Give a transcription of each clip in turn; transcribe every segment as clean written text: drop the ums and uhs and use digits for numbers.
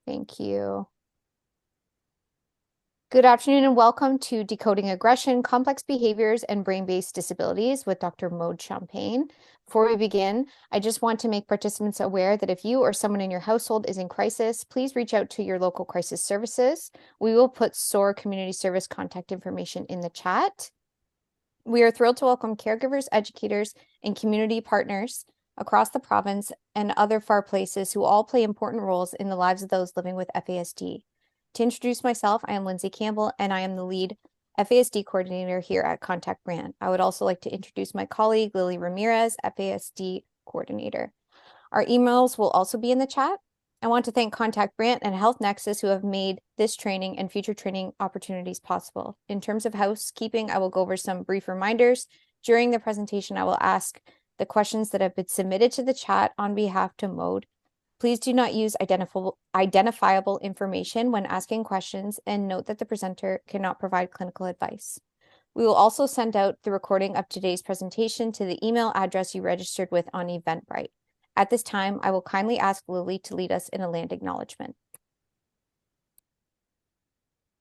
Thank you. Good afternoon and welcome to Decoding Aggression, Complex Behaviors, and Brain-Based Disabilities with Dr. Maude Champagne. Before we begin, I just want to make participants aware that if you or someone in your household is in crisis, please reach out to your local crisis services. We will put SOAR Community Service contact information in the chat. We are thrilled to welcome caregivers, educators, and community partners across the province and other far places who all play important roles in the lives of those living with FASD. To introduce myself, I am Lindsay Campbell, and I am the lead FASD coordinator here at Contact Brand. I would also like to introduce my colleague, Lily Ramirez, FASD coordinator. Our emails will also be in the chat. I want to thank Contact Brand and Health Nexus who have made this training and future training opportunities possible. In terms of housekeeping, I will go over some brief reminders. During the presentation, I will ask the questions that have been submitted to the chat on behalf to Maude. Please do not use identifiable information when asking questions, and note that the presenter cannot provide clinical advice. We will also send out the recording of today's presentation to the email address you registered with on Eventbrite. At this time, I will kindly ask Lily to lead us in a land acknowledgement.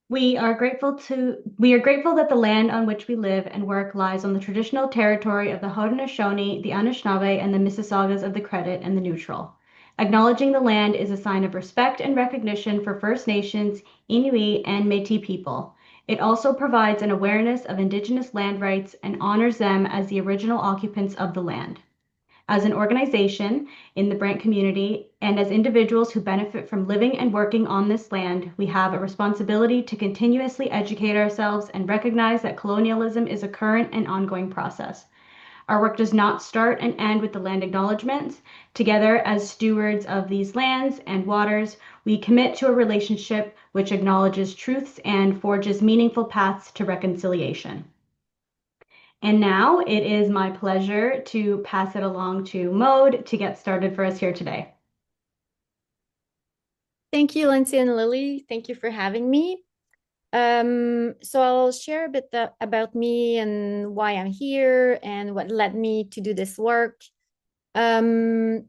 We are grateful that the land on which we live and work lies on the traditional territory of the Haudenosaunee, the Anishinaabe, and the Mississaugas of the Credit and the Neutral. Acknowledging the land is a sign of respect and recognition for First Nations, Inuit, and Métis people. It also provides an awareness of Indigenous land rights and honors them as the original occupants of the land. As an organization in the Brant community and as individuals who benefit from living and working on this land, we have a responsibility to continuously educate ourselves and recognize that colonialism is a current and ongoing process. Our work does not start and end with the land acknowledgements. Together, as stewards of these lands and waters, we commit to a relationship which acknowledges truths and forges meaningful paths to reconciliation. And now it is my pleasure to pass it along to Maude to get started for us here today. Thank you, Lindsay and Lily. Thank you for having me. So I'll share a bit about me and why I'm here and what led me to do this work. So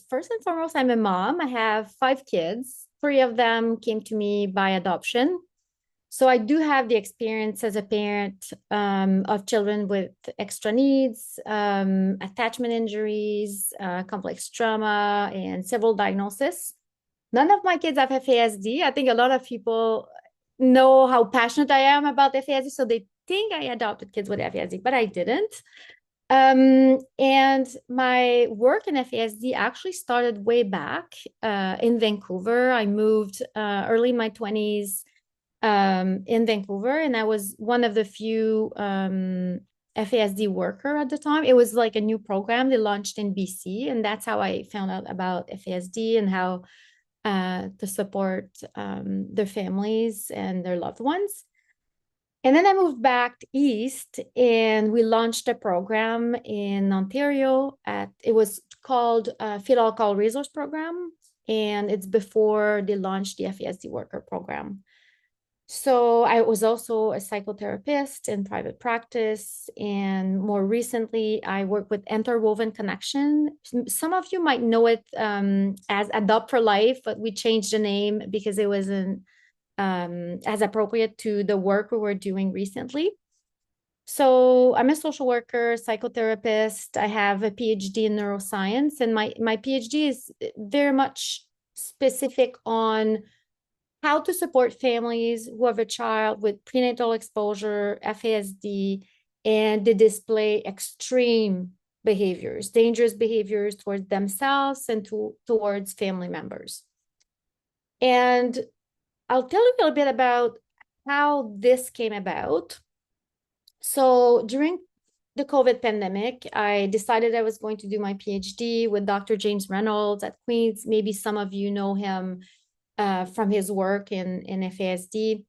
first and foremost, I'm a mom. I have 5 kids. 3 of them came to me by adoption. So I do have the experience as a parent of children with extra needs, attachment injuries, complex trauma, and several diagnoses. None of my kids have FASD. I think a lot of people know how passionate I am about FASD, so they think I adopted kids with FASD, but I didn't. And my work in FASD actually started way back in Vancouver. I moved early in my 20s in Vancouver, and I was one of the few FASD worker at the time. It was like a new program they launched in BC, and that's how I found out about FASD and how to support their families and their loved ones. And then I moved back east, and we launched a program in Ontario. It was called Fetal Alcohol Resource Program, and it's before they launched the FASD worker program. So I was also a psychotherapist in private practice, and more recently, I work with Interwoven Connection. Some of you might know it as Adopt for Life, but we changed the name because it wasn't as appropriate to the work we were doing recently. So I'm a social worker, psychotherapist. I have a PhD in neuroscience, and my PhD is very much specific on how to support families who have a child with prenatal exposure, FASD, and they display extreme behaviors, dangerous behaviors towards themselves and towards family members. And I'll tell you a little bit about how this came about. So during the COVID pandemic, I decided I was going to do my PhD with Dr. James Reynolds at Queen's. Maybe some of you know him from his work in FASD.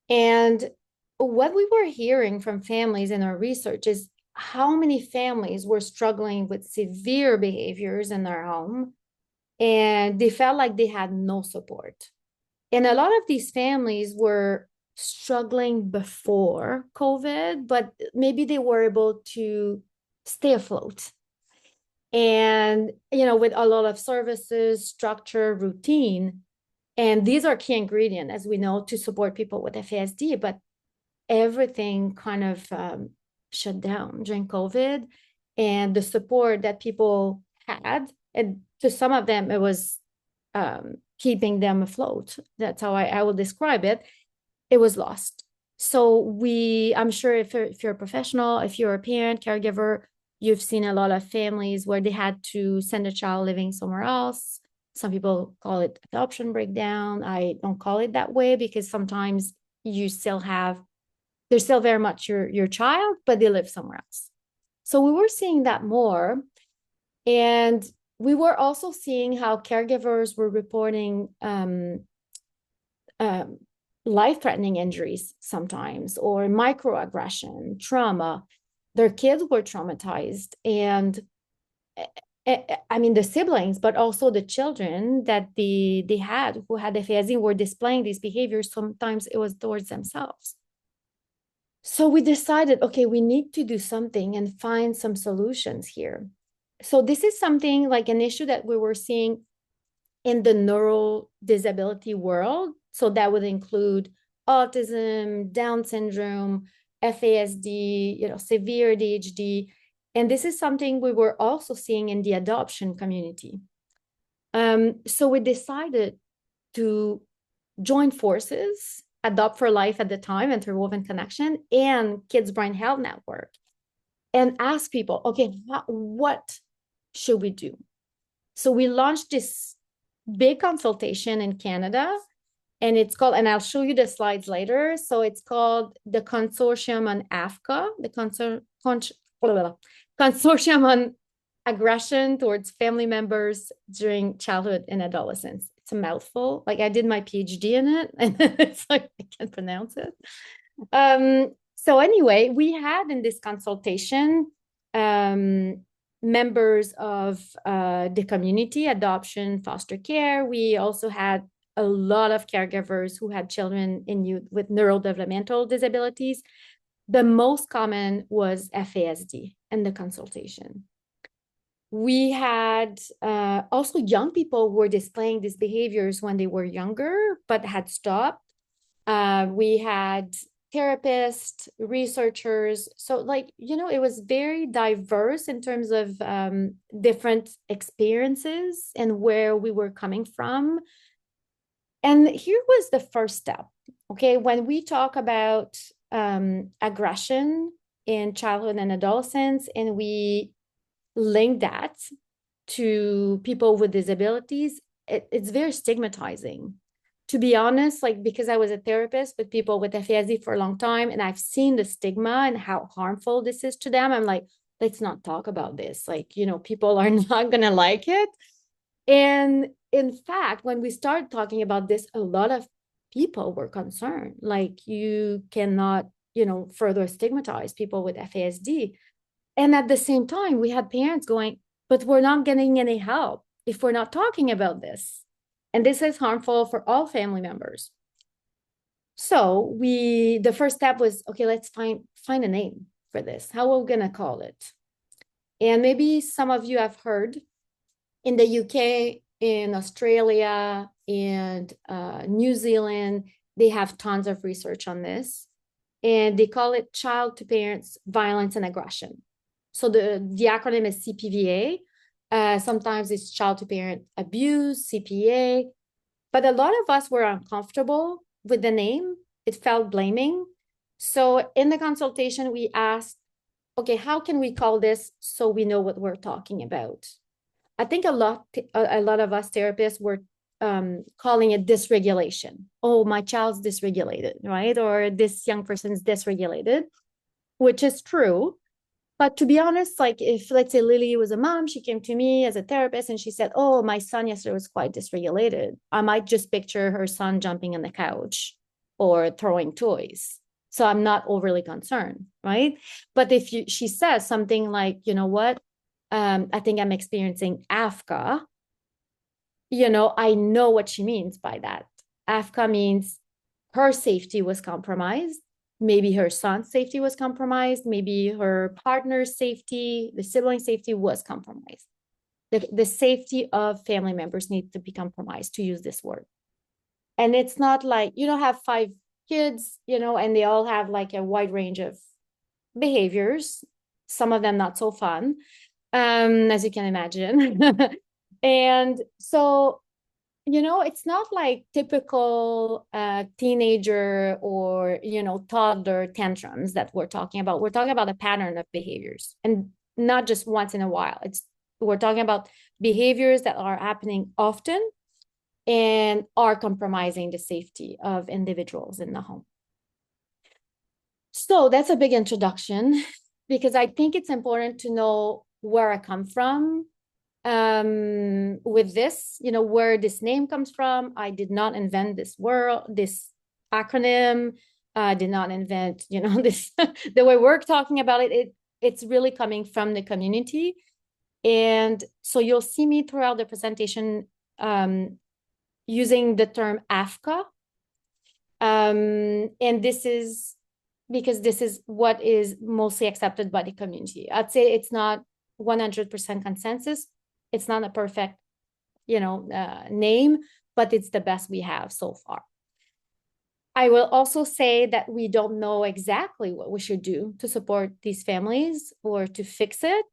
And what we were hearing from families in our research is how many families were struggling with severe behaviors in their home, and they felt like they had no support. And a lot of these families were struggling before COVID, but maybe they were able to stay afloat. And, with a lot of services, structure, routine. And these are key ingredients, as we know, to support people with FASD. But everything kind of shut down during COVID, and the support that people had, and to some of them, it was keeping them afloat. That's how I will describe it. It was lost. So I'm sure if you're a professional, if you're a parent, caregiver, you've seen a lot of families where they had to send a child living somewhere else. Some people call it adoption breakdown. I don't call it that way, because sometimes you still have, they're still very much your child, but they live somewhere else. So we were seeing that more. And we were also seeing how caregivers were reporting um, life-threatening injuries sometimes, or microaggression, trauma. Their kids were traumatized. And I mean, the siblings, but also the children that they had who had FASD were displaying these behaviors. Sometimes it was towards themselves. So we decided, okay, we need to do something and find some solutions here. So this is something like an issue that we were seeing in the neural disability world. So that would include autism, Down syndrome, FASD, severe ADHD. And this is something we were also seeing in the adoption community. So we decided to join forces, Adopt for Life at the time, Interwoven Connection, and Kids Brain Health Network, and ask people, okay, what should we do? So we launched this big consultation in Canada, and it's called, and I'll show you the slides later. So it's called the Consortium on AFCCA, the Consortium on Aggression Towards Family Members During Childhood and Adolescence. It's a mouthful. Like, I did my PhD in it, and it's like I can't pronounce it. So anyway, we had in this consultation members of the community, adoption, foster care. We also had a lot of caregivers who had children in youth with neurodevelopmental disabilities. The most common was FASD in the consultation. We had also young people who were displaying these behaviors when they were younger, but had stopped. We had therapists, researchers. So it was very diverse in terms of different experiences and where we were coming from. And here was the first step. Okay, when we talk about aggression in childhood and adolescence, and we link that to people with disabilities, it's very stigmatizing. To be honest, because I was a therapist with people with FASD for a long time, and I've seen the stigma and how harmful this is to them, I'm like, let's not talk about this. People are not going to like it. And in fact, when we started talking about this, a lot of people were concerned. You cannot, further stigmatize people with FASD. And at the same time, we had parents going, but we're not getting any help if we're not talking about this. And this is harmful for all family members. So the first step was, okay, let's find a name for this. How are we going to call it? And maybe some of you have heard in the UK, in Australia, and New Zealand, they have tons of research on this. And they call it Child to Parents Violence and Aggression. So the acronym is CPVA. Sometimes it's Child to Parent Abuse, CPA. But a lot of us were uncomfortable with the name. It felt blaming. So in the consultation, we asked, okay, how can we call this so we know what we're talking about? I think a lot of us therapists were calling it dysregulation. Oh, my child's dysregulated, right? Or this young person's dysregulated, which is true. But to be honest, if, let's say, Lily was a mom, she came to me as a therapist and she said, oh, my son yesterday was quite dysregulated. I might just picture her son jumping on the couch or throwing toys. So I'm not overly concerned, right? But if she says something like, you know what, I think I'm experiencing AFCCA, I know what she means by that. AFCCA means her safety was compromised. Maybe her son's safety was compromised. Maybe her partner's safety, the sibling safety was compromised. the safety of family members needs to be compromised, to use this word. And it's not like you don't have 5 kids, and they all have like a wide range of behaviors, some of them not so fun, as you can imagine. And so, it's not like typical teenager or, toddler tantrums that we're talking about. We're talking about a pattern of behaviors, and not just once in a while. We're talking about behaviors that are happening often and are compromising the safety of individuals in the home. So that's a big introduction, because I think it's important to know where I come from with this, where this name comes from. I did not invent this acronym. I did not invent, this, the way we're talking about it. It's really coming from the community. And so you'll see me throughout the presentation using the term AFCCA. And this is because this is what is mostly accepted by the community. I'd say it's not 100% consensus. It's not a perfect, name, but it's the best we have so far. I will also say that we don't know exactly what we should do to support these families or to fix it.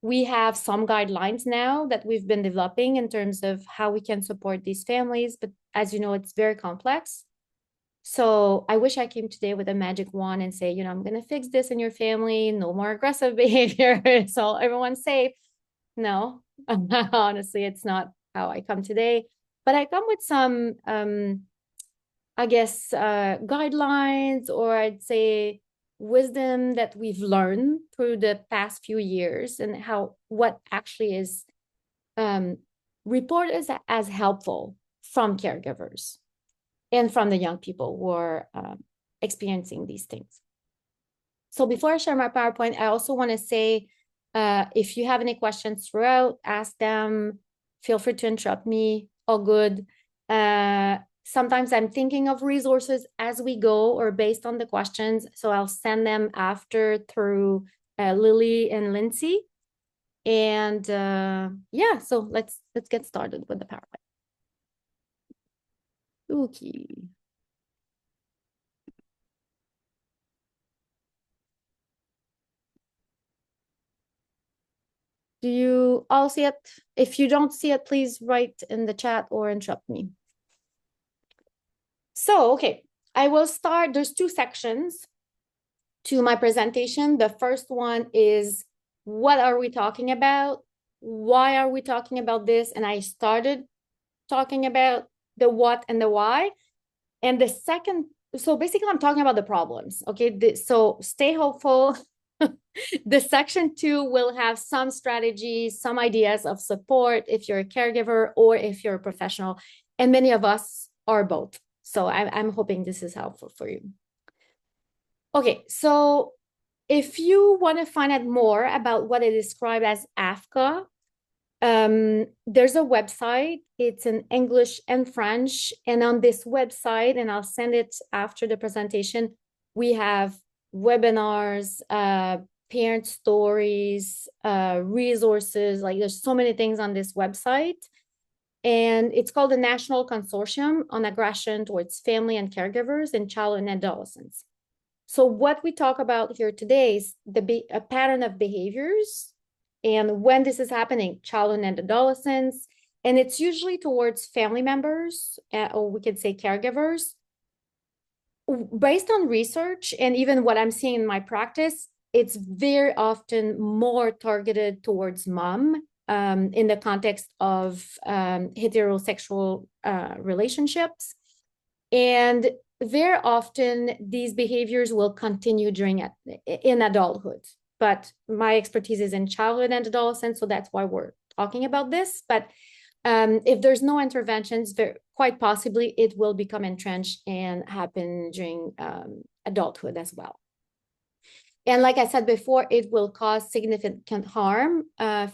We have some guidelines now that we've been developing in terms of how we can support these families, but as you know, it's very complex. So I wish I came today with a magic wand and say, I'm going to fix this in your family, no more aggressive behavior, so everyone's safe. No, honestly, it's not how I come today. But I come with some, I guess, guidelines, or I'd say wisdom that we've learned through the past few years, and what actually is reported as helpful from caregivers and from the young people who are experiencing these things. So before I share my PowerPoint, I also want to say, if you have any questions throughout, ask them. Feel free to interrupt me. All good. Sometimes I'm thinking of resources as we go or based on the questions. So I'll send them after through Lily and Lindsay. And yeah, so let's get started with the PowerPoint. Okay. Do you all see it? If you don't see it, please write in the chat or interrupt me. So, okay, I will start. There's 2 sections to my presentation. The first one is, what are we talking about? Why are we talking about this? And I started talking about the what and the why. And the second, so basically I'm talking about the problems, okay? So stay hopeful. The section 2 will have some strategies, some ideas of support if you're a caregiver or if you're a professional, and many of us are both. So I'm hoping this is helpful for you. Okay, so if you want to find out more about what I describe as AFCCA, there's a website. It's in English and French. And on this website, and I'll send it after the presentation, we have webinars, parent stories, resources. Like, there's so many things on this website. And it's called the National Consortium on Aggression Towards Family and Caregivers in Childhood and Adolescence. So what we talk about here today is a pattern of behaviors, and when this is happening, childhood and adolescence, and it's usually towards family members, or we could say caregivers. Based on research and even what I'm seeing in my practice, it's very often more targeted towards mom in the context of heterosexual relationships. And very often these behaviors will continue in adulthood. But my expertise is in childhood and adolescence, so that's why we're talking about this. But if there's no interventions, quite possibly it will become entrenched and happen during adulthood as well. And like I said before, it will cause significant harm,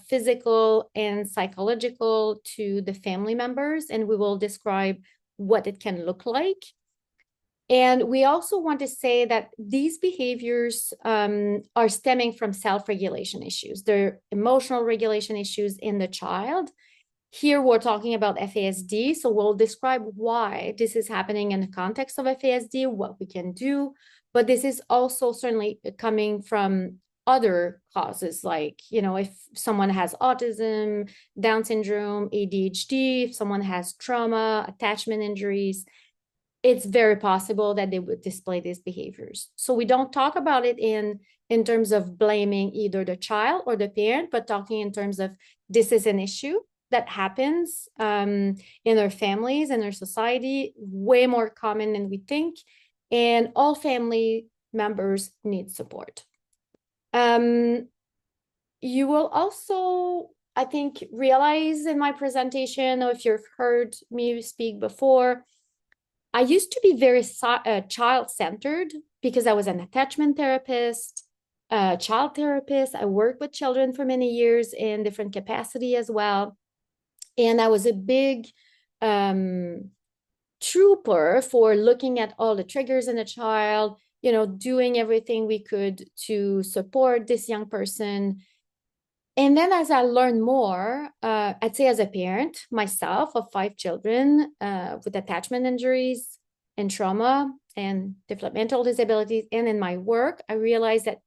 physical and psychological, to the family members, and we will describe what it can look like. And we also want to say that these behaviors are stemming from self-regulation issues. They're emotional regulation issues in the child. Here we're talking about FASD, so we'll describe why this is happening in the context of FASD, what we can do, but this is also certainly coming from other causes, like, if someone has autism, Down syndrome, ADHD, if someone has trauma, attachment injuries, it's very possible that they would display these behaviors. So we don't talk about it in terms of blaming either the child or the parent, but talking in terms of this is an issue that happens in their families and their society, way more common than we think. And all family members need support. You will also, I think, realize in my presentation, or if you've heard me speak before, I used to be very child-centered because I was an attachment therapist, child therapist. I worked with children for many years in different capacity as well. And I was a big trooper for looking at all the triggers in a child, doing everything we could to support this young person. And then as I learned more, I'd say as a parent myself of 5 children with attachment injuries and trauma and developmental disabilities, and in my work, I realized that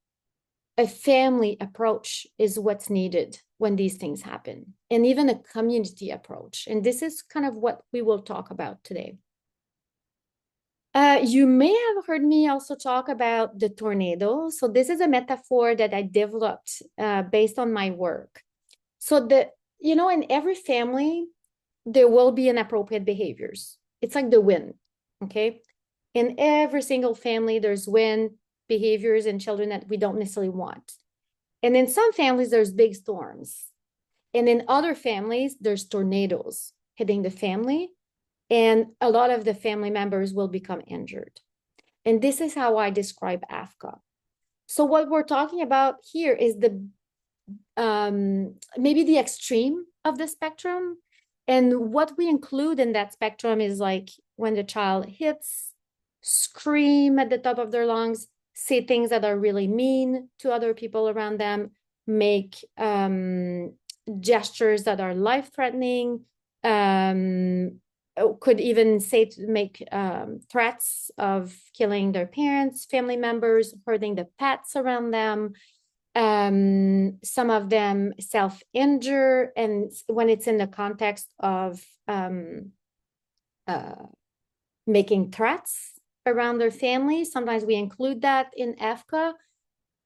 a family approach is what's needed when these things happen, and even a community approach. And this is kind of what we will talk about today. You may have heard me also talk about the tornado. So this is a metaphor that I developed based on my work. So in every family, there will be inappropriate behaviors. It's like the wind, okay? In every single family, there's wind behaviors and children that we don't necessarily want. And in some families, there's big storms. And in other families, there's tornadoes hitting the family, and a lot of the family members will become injured. And this is how I describe AFCCA. So what we're talking about here is maybe the extreme of the spectrum. And what we include in that spectrum is like when the child hits, scream at the top of their lungs, say things that are really mean to other people around them, make gestures that are life-threatening, could even make threats of killing their parents, family members, hurting the pets around them. Some of them self-injure, and when it's in the context of making threats around their family, sometimes we include that in AFCCA.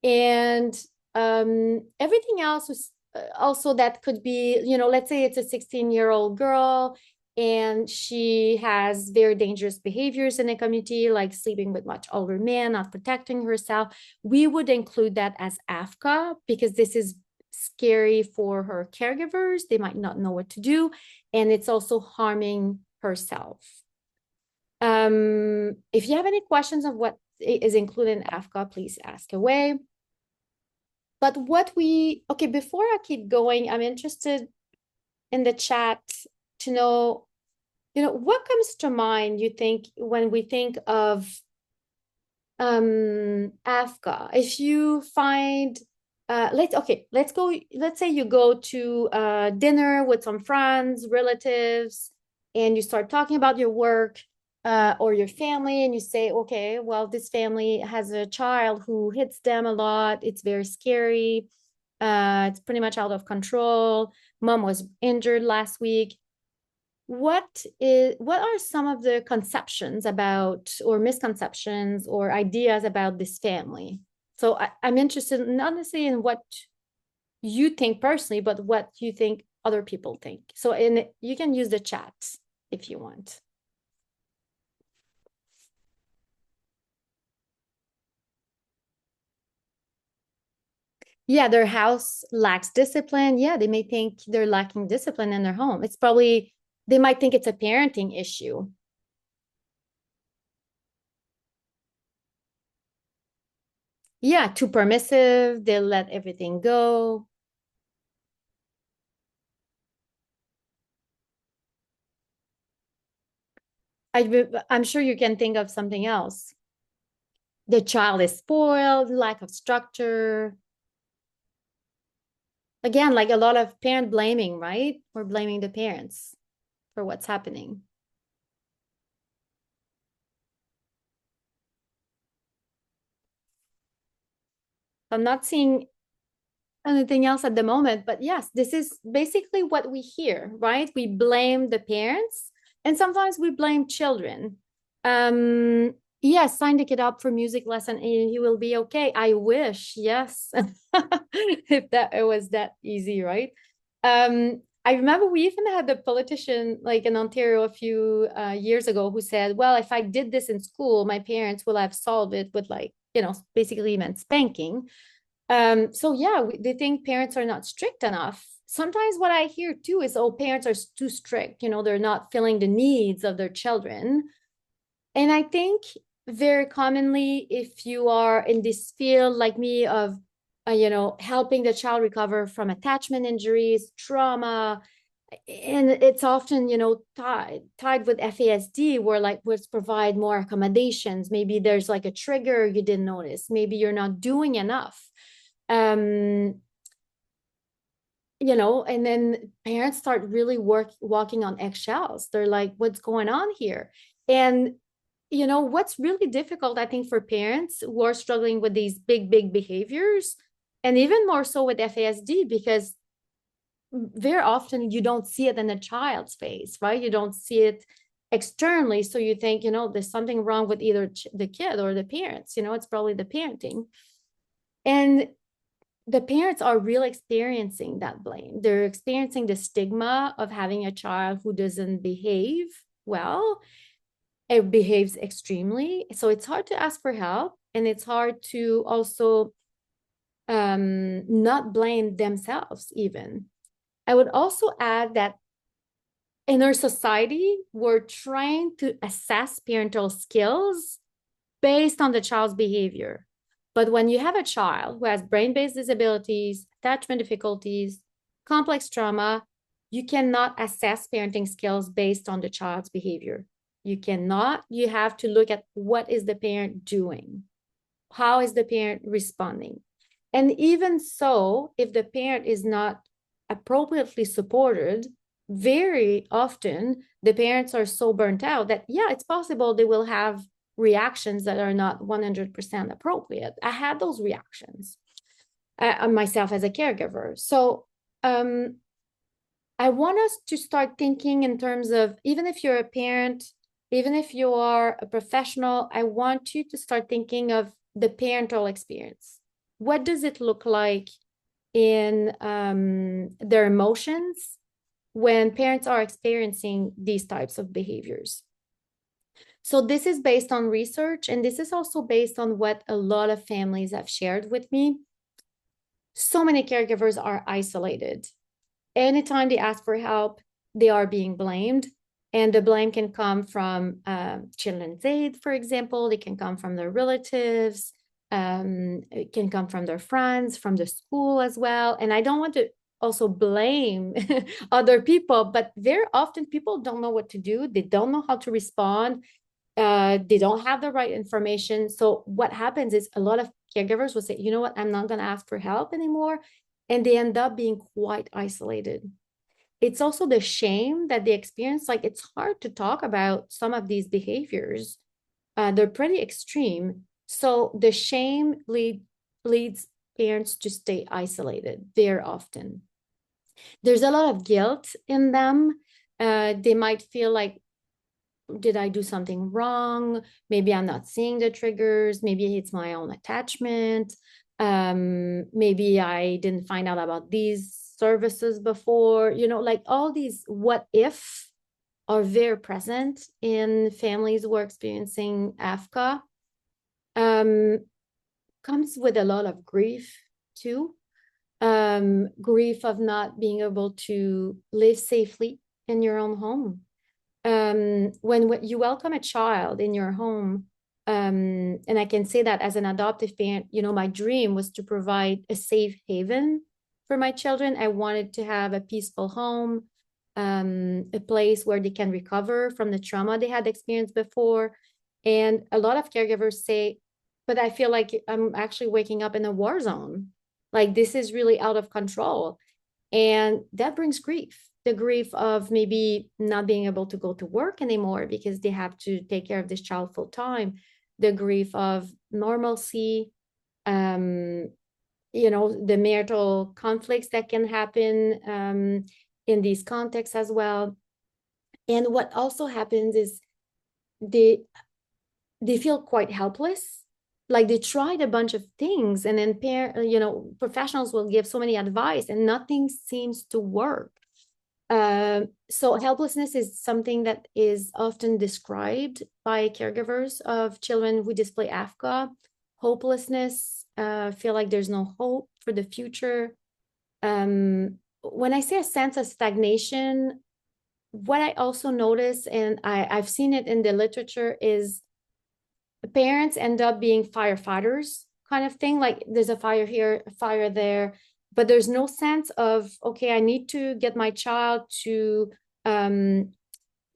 And everything else is also that could be, let's say it's a 16-year-old girl and she has very dangerous behaviors in the community, like sleeping with much older men, not protecting herself. We would include that as AFCCA because this is scary for her caregivers. They might not know what to do, and it's also harming herself. If you have any questions of what is included in AFCCA, please ask away. But before I keep going, I'm interested in the chat to know, what comes to mind, you think, when we think of AFCCA? If you find, let's say you go to dinner with some friends, relatives, and you start talking about your work or your family, and you say, okay, well, this family has a child who hits them a lot. It's very scary. It's pretty much out of control. Mom was injured last week. What are some of the conceptions about, or misconceptions or ideas about this family? So I'm interested not necessarily in what you think personally, but what you think other people think. So you can use the chat if you want. Yeah, their house lacks discipline. Yeah, they may think they're lacking discipline in their home. They might think it's a parenting issue. Yeah, too permissive. They'll let everything go. I'm sure you can think of something else. The child is spoiled, lack of structure. Again, like a lot of parent blaming, right? We're blaming the parents for what's happening. I'm not seeing anything else at the moment, but yes, this is basically what we hear, right? We blame the parents and sometimes we blame children. Yes, sign the kid up for music lesson and he will be okay. I wish, yes. If that it was that easy, right? I remember we even had a politician like in Ontario a few years ago who said, well, if I did this in school, my parents will have solved it with like, basically meant spanking. So yeah, they think parents are not strict enough. Sometimes what I hear too is, oh, parents are too strict, they're not filling the needs of their children. And I think very commonly, if you are in this field like me of, helping the child recover from attachment injuries, trauma, and it's often, tied with FASD, where like let's provide more accommodations. Maybe there's like a trigger you didn't notice. Maybe you're not doing enough. um and then parents start really walking on eggshells. They're like, what's going on here? And what's really difficult, I think, for parents who are struggling with these big behaviors, and even more so with FASD, because very often you don't see it in the child's face, right? You don't see it externally, so you think, there's something wrong with either the kid or the parents. It's probably the parenting. And the parents are really experiencing that blame. They're experiencing the stigma of having a child who doesn't behave well. It behaves extremely. So it's hard to ask for help. And it's hard to also not blame themselves even. I would also add that in our society, we're trying to assess parental skills based on the child's behavior. But when you have a child who has brain-based disabilities, attachment difficulties, complex trauma, you cannot assess parenting skills based on the child's behavior. You cannot. You have to look at what is the parent doing? How is the parent responding? And even so, if the parent is not appropriately supported, very often the parents are so burnt out that, yeah, it's possible they will have reactions that are not 100% appropriate. I had those reactions myself as a caregiver. So I want us to start thinking in terms of, even if you're a parent, even if you are a professional, I want you to start thinking of the parental experience. What does it look like in their emotions when parents are experiencing these types of behaviors? So this is based on research, and this is also based on what a lot of families have shared with me. So many caregivers are isolated. Anytime they ask for help, they are being blamed. And the blame can come from Children's Aid, for example. It can come from their relatives. It can come from their friends, from the school as well. And I don't want to also blame other people, but very often people don't know what to do. They don't know how to respond. They don't have the right information. So what happens is a lot of caregivers will say, you know what, I'm not going to ask for help anymore. And they end up being quite isolated. It's also the shame that they experience. Like, it's hard to talk about some of these behaviors. They're pretty extreme. So the shame leads parents to stay isolated very often. There's a lot of guilt in them. They might feel like, did I do something wrong? Maybe I'm not seeing the triggers. Maybe it's my own attachment. Maybe I didn't find out about these services before. Like all these what if are very present in families who are experiencing AFCA. Comes with a lot of grief too. Grief of not being able to live safely in your own home. When you welcome a child in your home, and I can say that as an adoptive parent, my dream was to provide a safe haven for my children. I wanted to have a peaceful home. a place where they can recover from the trauma they had experienced before. And a lot of caregivers say, but I feel like I'm actually waking up in a war zone. Like this is really out of control. And that brings grief, the grief of maybe not being able to go to work anymore because they have to take care of this child full time, the grief of normalcy, um, the marital conflicts that can happen in these contexts as well. And what also happens is they they feel quite helpless. Like they tried a bunch of things, and then professionals will give so many advice, and nothing seems to work. So helplessness is something that is often described by caregivers of children who display AFCA. Hopelessness, feel like there's no hope for the future. When I say a sense of stagnation, what I also notice, and I've seen it in the literature, is parents end up being firefighters kind of thing. Like there's a fire here, a fire there, but there's no sense of, okay, I need to get my child to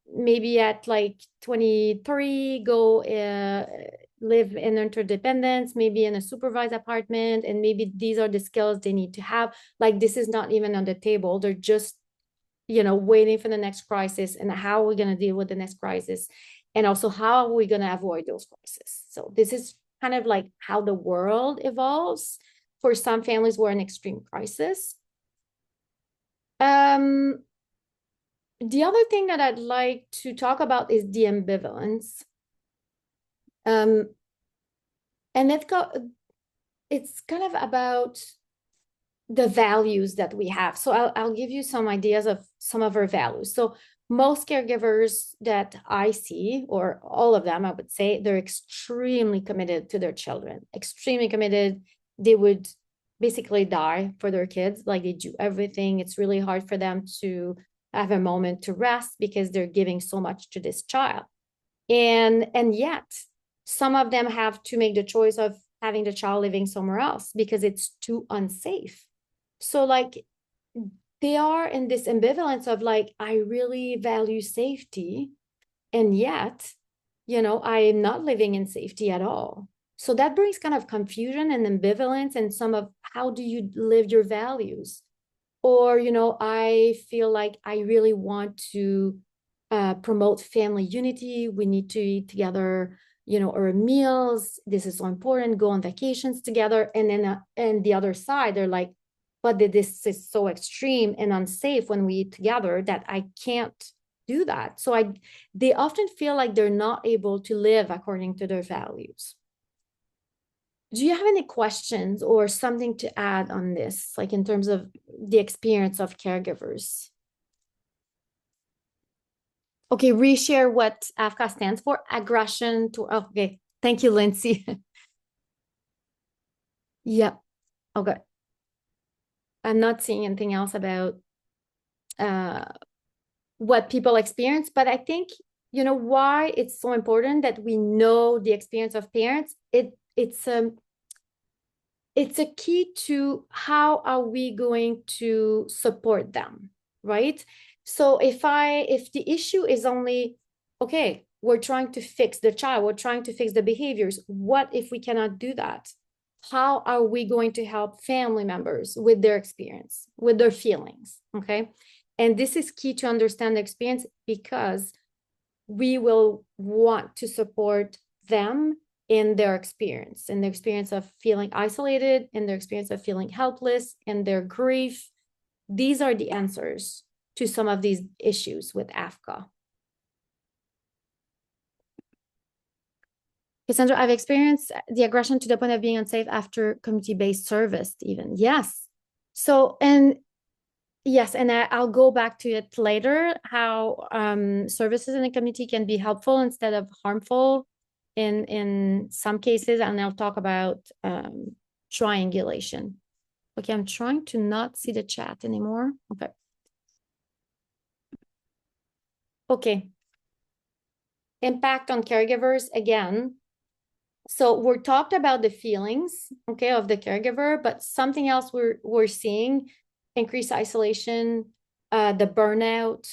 maybe at like 23 go live in interdependence, maybe in a supervised apartment, and maybe these are the skills they need to have. Like this is not even on the table. They're just waiting for the next crisis, and how are we going to deal with the next crisis, and also how are we going to avoid those crises. So this is kind of like how the world evolves for some families who are in extreme crisis. The other thing that I'd like to talk about is the ambivalence. And it's kind of about the values that we have. So I'll give you some ideas of some of our values. So most caregivers that I see, or all of them, I would say, they're extremely committed to their children, extremely committed. They would basically die for their kids. Like they do everything. It's really hard for them to have a moment to rest because they're giving so much to this child. And yet some of them have to make the choice of having the child living somewhere else because it's too unsafe. So like they are in this ambivalence of like, I really value safety, and yet, I am not living in safety at all. So that brings kind of confusion and ambivalence, and some of how do you live your values? Or, I feel like I really want to promote family unity. We need to eat together, our meals. This is so important. Go on vacations together. And then, and the other side, they're like, but this is so extreme and unsafe when we eat together that I can't do that. So they often feel like they're not able to live according to their values. Do you have any questions or something to add on this, like in terms of the experience of caregivers? Okay, reshare what AFCA stands for, aggression to, okay, thank you, Lindsay. Yep, okay. I'm not seeing anything else about what people experience, but I think, why it's so important that we know the experience of parents. It's a key to how are we going to support them, right? So if the issue is only, okay, we're trying to fix the child, we're trying to fix the behaviors, what if we cannot do that? How are we going to help family members with their experience, with their feelings, okay? And this is key to understand the experience, because we will want to support them in their experience of feeling isolated, in their experience of feeling helpless, in their grief. These are the answers to some of these issues with AFCA. Cassandra, I've experienced the aggression to the point of being unsafe after community-based service even. Yes. So, and yes, and I'll go back to it later, how services in the community can be helpful instead of harmful in some cases, and I'll talk about triangulation. Okay, I'm trying to not see the chat anymore. Okay. Okay. Impact on caregivers again. So we're talked about the feelings, okay, of the caregiver, but something else we're seeing, increased isolation, the burnout,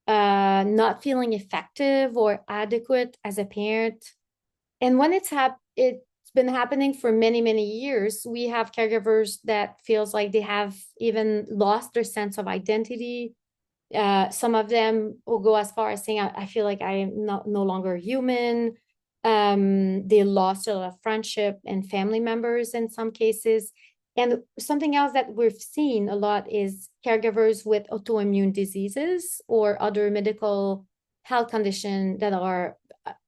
not feeling effective or adequate as a parent. And when it's been happening for many, many years, we have caregivers that feels like they have even lost their sense of identity. Some of them will go as far as saying, I feel like I am no longer human. They lost a lot of friendship and family members in some cases. And something else that we've seen a lot is caregivers with autoimmune diseases or other medical health conditions that are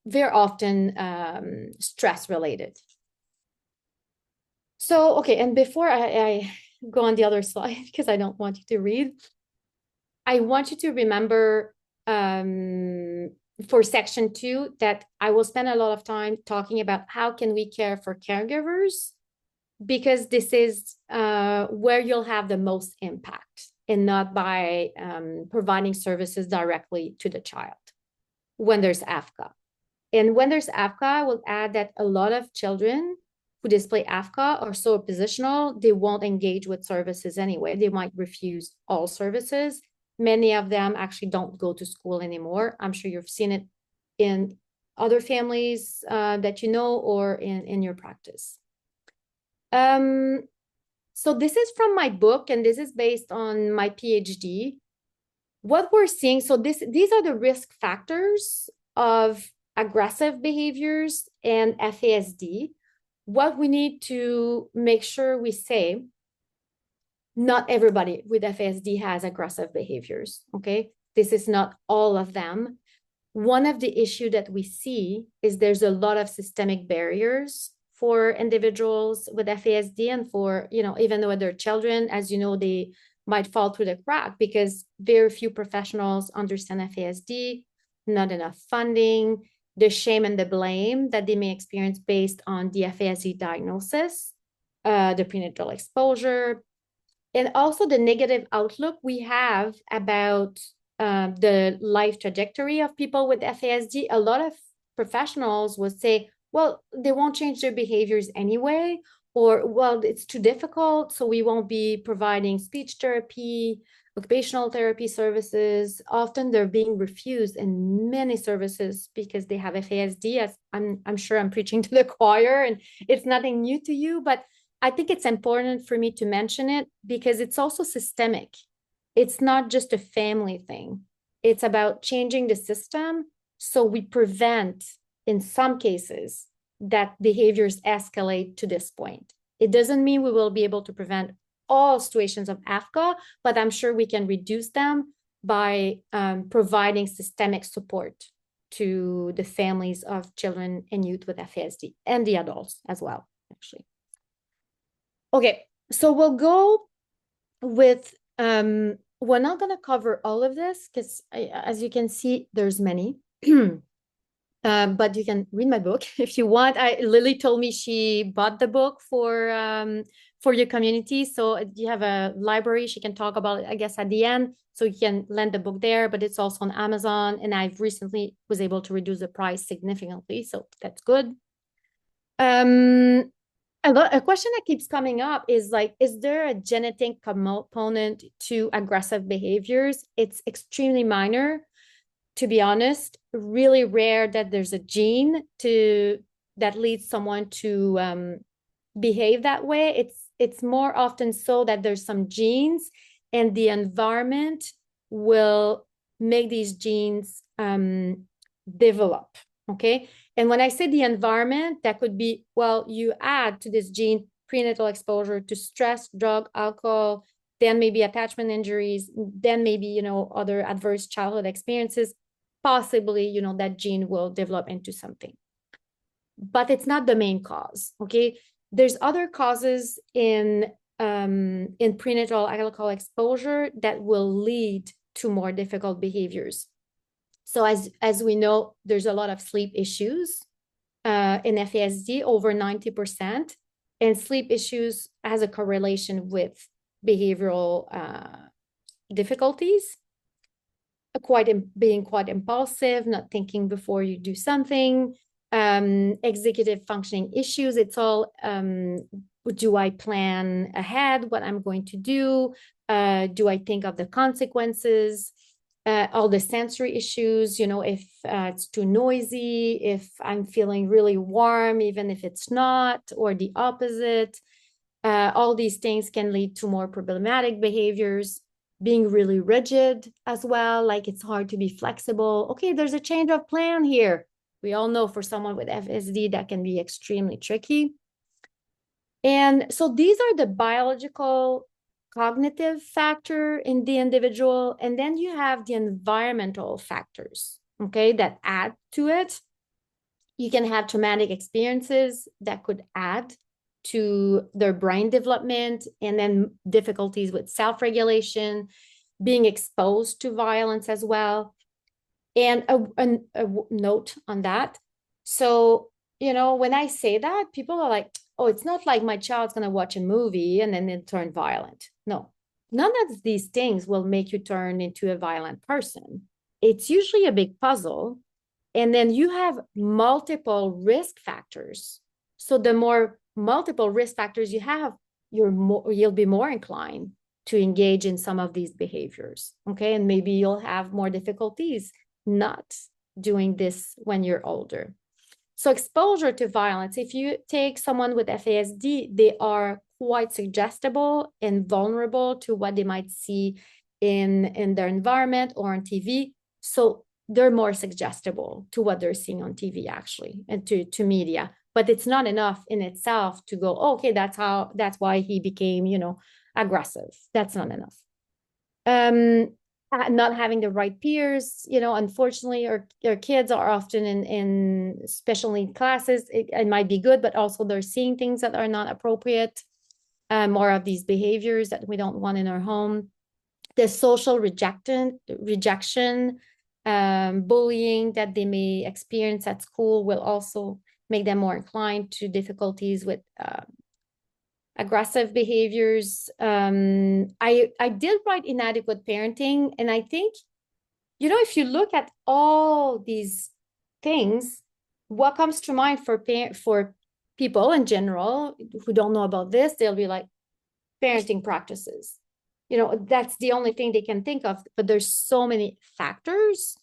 very often stress related. So, okay, and before I go on the other slide, because I don't want you to read, I want you to remember for section 2 that I will spend a lot of time talking about how can we care for caregivers, because this is where you'll have the most impact and not by providing services directly to the child when there's AFCA. And when there's AFCA, I will add that a lot of children who display AFCA are so oppositional, they won't engage with services anyway. They might refuse all services. Many of them actually don't go to school anymore. I'm sure you've seen it in other families that you know or in your practice. So this is from my book, and this is based on my PhD. What we're seeing, so these are the risk factors of aggressive behaviors and FASD. What we need to make sure we say, not everybody with FASD has aggressive behaviors, okay? This is not all of them. One of the issues that we see is there's a lot of systemic barriers for individuals with FASD and for, even though they're children, as you know, they might fall through the crack because very few professionals understand FASD, not enough funding, the shame and the blame that they may experience based on the FASD diagnosis, the prenatal exposure, and also the negative outlook we have about the life trajectory of people with FASD. A lot of professionals would say, well, they won't change their behaviors anyway, or, well, it's too difficult, so we won't be providing speech therapy, occupational therapy services. Often they're being refused in many services because they have FASD. As I'm sure I'm preaching to the choir, and it's nothing new to you, but I think it's important for me to mention it because it's also systemic. It's not just a family thing. It's about changing the system so we prevent, in some cases, that behaviors escalate to this point. It doesn't mean we will be able to prevent all situations of AFCA, but I'm sure we can reduce them by providing systemic support to the families of children and youth with FASD and the adults as well, actually. Okay, so we'll go with, we're not going to cover all of this because as you can see, there's many. But you can read my book if you want. Lily told me she bought the book for your community. So you have a library. She can talk about it, I guess, at the end. So you can lend the book there, but it's also on Amazon. And I've recently was able to reduce the price significantly. So that's good. A question that keeps coming up is like, is there a genetic component to aggressive behaviors? It's extremely minor, to be honest. Really rare that there's a gene that leads someone to behave that way. It's more often so that there's some genes and the environment will make these genes develop, okay? And when I say the environment, that could be, well, you add to this gene prenatal exposure to stress, drug, alcohol, then maybe attachment injuries, then maybe, other adverse childhood experiences. Possibly, that gene will develop into something. But it's not the main cause, okay? There's other causes in prenatal alcohol exposure that will lead to more difficult behaviors. So as we know, there's a lot of sleep issues in FASD, over 90%, and sleep issues has a correlation with behavioral difficulties, being quite impulsive, not thinking before you do something, executive functioning issues. It's all Do I plan ahead what I'm going to do? Do I think of the consequences? All the sensory issues, if it's too noisy, if I'm feeling really warm, even if it's not, or the opposite. All these things can lead to more problematic behaviors, being really rigid as well. Like it's hard to be flexible. Okay, there's a change of plan here. We all know for someone with FSD, that can be extremely tricky. And so these are the biological cognitive factor in the individual. And then you have the environmental factors, okay, that add to it. You can have traumatic experiences that could add to their brain development, and then difficulties with self-regulation, being exposed to violence as well. And a note on that. So, when I say that, people are like, oh, it's not like my child's going to watch a movie and then it turn violent. No, none of these things will make you turn into a violent person. It's usually a big puzzle. And then you have multiple risk factors. So the more multiple risk factors you have, you'll be more inclined to engage in some of these behaviors. Okay. And maybe you'll have more difficulties not doing this when you're older. So exposure to violence, if you take someone with FASD, they are quite suggestible and vulnerable to what they might see in their environment or on TV. So they're more suggestible to what they're seeing on TV actually, and to media. But it's not enough in itself to go, oh, okay, that's why he became, aggressive. That's not enough. Not having the right peers, unfortunately, our kids are often in special need classes. It might be good, but also they're seeing things that are not appropriate, more of these behaviors that we don't want in our home. The social rejection, bullying that they may experience at school will also make them more inclined to difficulties with aggressive behaviors. I did write inadequate parenting, and I think, if you look at all these things, what comes to mind for people in general who don't know about this, they'll be like parenting practices. That's the only thing they can think of, but there's so many factors.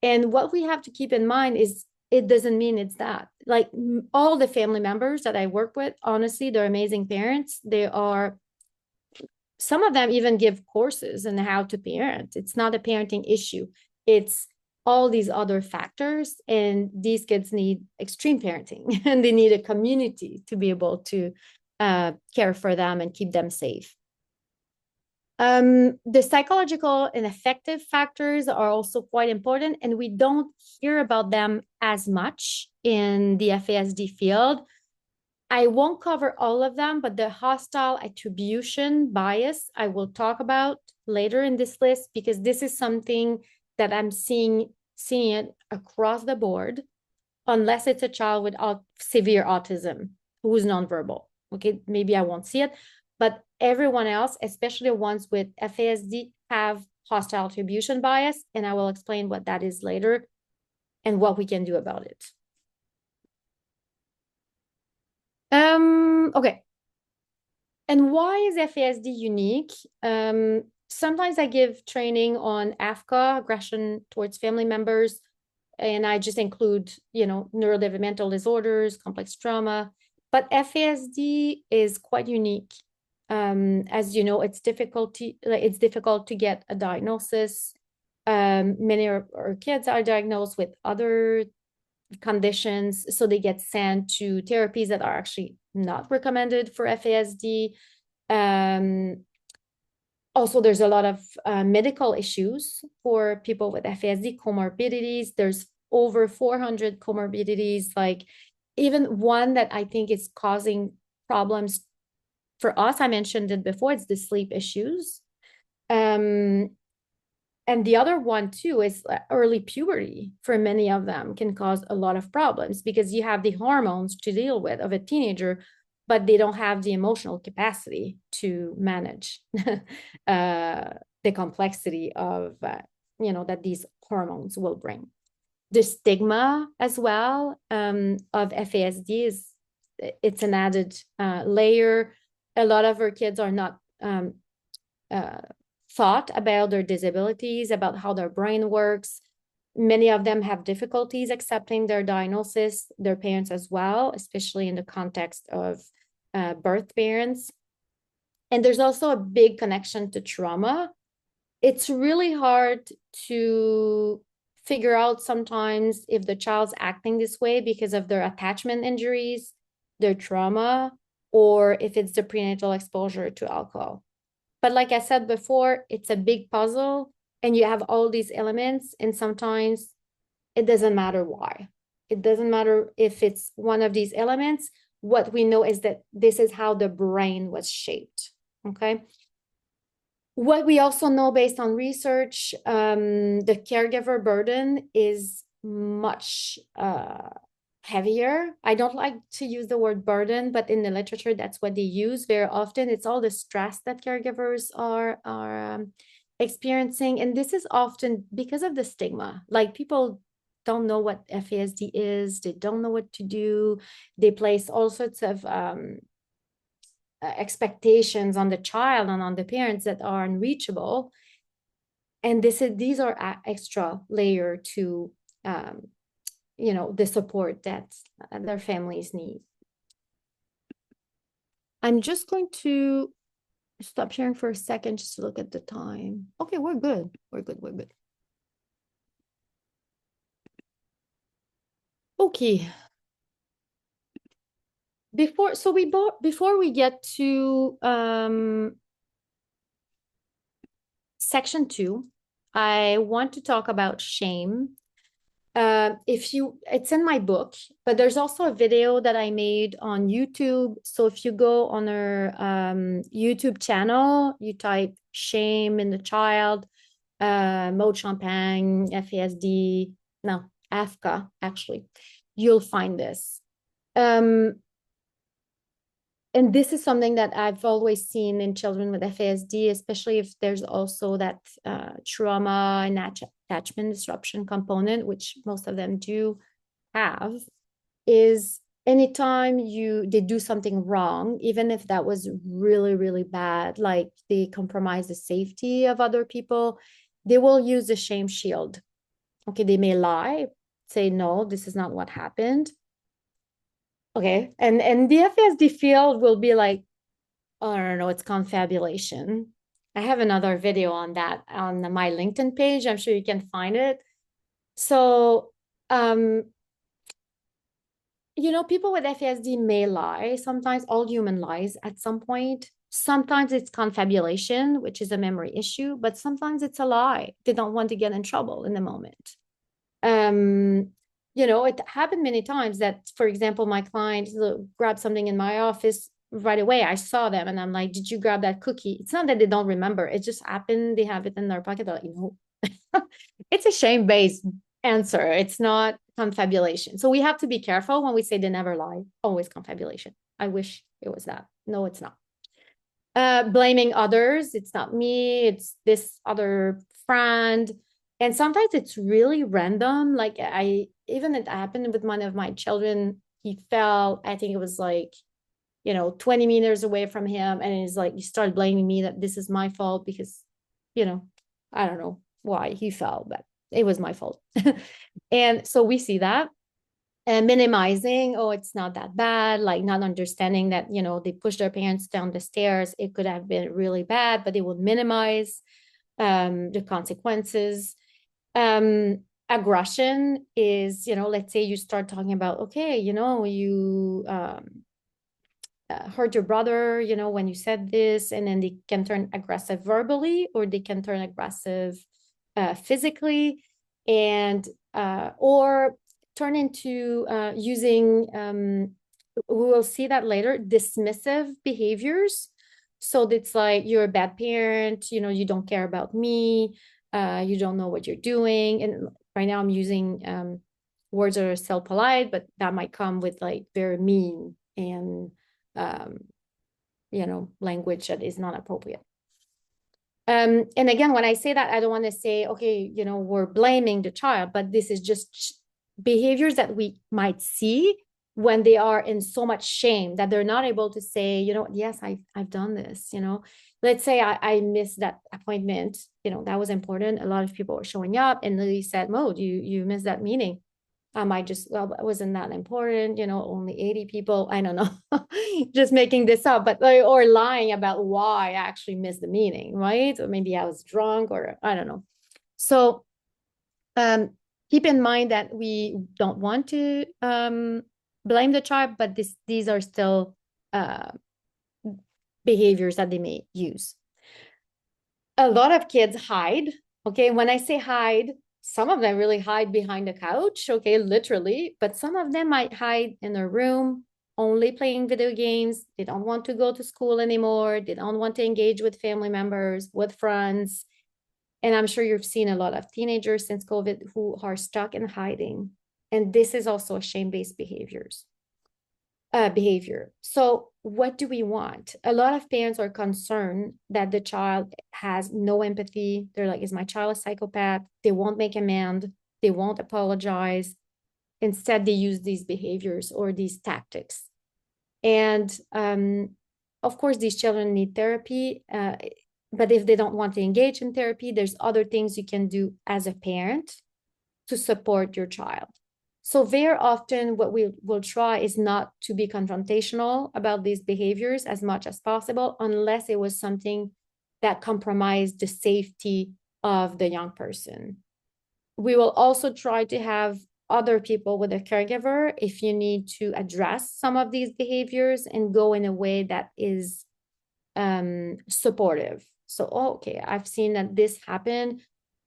And what we have to keep in mind is it doesn't mean it's that. Like all the family members that I work with, honestly, they're amazing parents. Some of them even give courses on how to parent. It's not a parenting issue. It's all these other factors, and these kids need extreme parenting and they need a community to be able to care for them and keep them safe. The psychological and affective factors are also quite important, and we don't hear about them as much in the FASD field. I won't cover all of them, but the hostile attribution bias I will talk about later in this list, because this is something that I'm seeing it across the board, unless it's a child with severe autism who's nonverbal. Okay, maybe I won't see it, but everyone else, especially the ones with FASD, have hostile attribution bias, and I will explain what that is later and what we can do about it. Okay. And why is FASD unique? Sometimes I give training on AFCCA, aggression towards family members, and I just include, neurodevelopmental disorders, complex trauma. But FASD is quite unique. As you know, it's difficult to get a diagnosis. Many of our kids are diagnosed with other conditions, so they get sent to therapies that are actually not recommended for FASD. Also, there's a lot of medical issues for people with FASD, comorbidities. There's over 400 comorbidities, like even one that I think is causing problems for us, I mentioned it before, it's the sleep issues. And the other one too is early puberty. For many of them can cause a lot of problems because you have the hormones to deal with of a teenager, but they don't have the emotional capacity to manage the complexity of, that these hormones will bring. The stigma as well of FASD is it's an added layer. A lot of our kids are not thought about their disabilities, about how their brain works. Many of them have difficulties accepting their diagnosis, their parents as well, especially in the context of birth parents. And there's also a big connection to trauma. It's really hard to figure out sometimes if the child's acting this way because of their attachment injuries, their trauma, or if it's the prenatal exposure to alcohol. But like I said before, it's a big puzzle and you have all these elements, and sometimes it doesn't matter why. It doesn't matter if it's one of these elements. What we know is that this is how the brain was shaped. Okay. What we also know based on research, the caregiver burden is much heavier. I don't like to use the word burden, but in the literature, that's what they use very often. It's all the stress that caregivers are experiencing. And this is often because of the stigma. Like, people don't know what FASD is. They don't know what to do. They place all sorts of expectations on the child and on the parents that are unreachable. And these are extra layer to the support that their families need. I'm just going to stop sharing for a second just to look at the time. Okay, we're good. We're good. Okay. Before we get to section 2, I want to talk about shame. It's in my book, but there's also a video that I made on YouTube. So if you go on our YouTube channel, you type shame in the child, Maude Champagne, FASD, no, AFCCA, actually, you'll find this. And this is something that I've always seen in children with FASD, especially if there's also that trauma and attachment disruption component, which most of them do have, is anytime they do something wrong, even if that was really, really bad, like they compromise the safety of other people, they will use the shame shield. Okay, they may lie, say, no, this is not what happened. Okay, and the FASD field will be like, oh, I don't know, it's confabulation. I have another video on that on my LinkedIn page. I'm sure you can find it. So, people with FASD may lie. Sometimes all human lies at some point. Sometimes it's confabulation, which is a memory issue, but sometimes it's a lie. They don't want to get in trouble in the moment. It happened many times that, for example, my client grabbed something in my office right away. I saw them and I'm like, did you grab that cookie? It's not that they don't remember. It just happened. They have it in their pocket. They're like, it's a shame-based answer. It's not confabulation. So we have to be careful when we say they never lie. Always confabulation. I wish it was that. No, it's not. Blaming others. It's not me. It's this other friend. And sometimes it's really random. Like it happened with one of my children. He fell, I think it was like, 20 meters away from him. And he's like, he started blaming me that this is my fault because, I don't know why he fell, but it was my fault. And so we see that. And minimizing, oh, it's not that bad, like not understanding that, they pushed their parents down the stairs. It could have been really bad, but they would minimize the consequences. Aggression is, let's say you start talking about, okay, you hurt your brother, when you said this, and then they can turn aggressive verbally, or they can turn aggressive physically, and or turn into using, we will see that later, dismissive behaviors. So it's like, you're a bad parent, you don't care about me, you don't know what you're doing. And right now I'm using words that are still polite, but that might come with like very mean and language that is not appropriate. And again, when I say that, I don't want to say, okay, we're blaming the child, but this is just behaviors that we might see when they are in so much shame that they're not able to say, yes, I've done this, let's say I missed that appointment, that was important. A lot of people were showing up and Lily said, Maude, you missed that meeting. I just, well, it wasn't that important, only 80 people. I don't know, just making this up, but or lying about why I actually missed the meeting, right? Or maybe I was drunk or I don't know. So um, keep in mind that we don't want to blame the child, but these are still uh, behaviors that they may use. A lot of kids hide. Okay, when I say hide, some of them really hide behind the couch, okay, literally, but some of them might hide in their room, only playing video games. They don't want to go to school anymore. They don't want to engage with family members, with friends. And I'm sure you've seen a lot of teenagers since COVID who are stuck in hiding. And this is also a shame-based behavior. So what do we want? A lot of parents are concerned that the child has no empathy. They're like, is my child a psychopath? They won't make amends. They won't apologize. Instead, they use these behaviors or these tactics. And of course, these children need therapy. But if they don't want to engage in therapy, there's other things you can do as a parent to support your child. So very often what we will try is not to be confrontational about these behaviors as much as possible, unless it was something that compromised the safety of the young person. We will also try to have other people with a caregiver if you need to address some of these behaviors and go in a way that is supportive. So, okay, I've seen that this happened.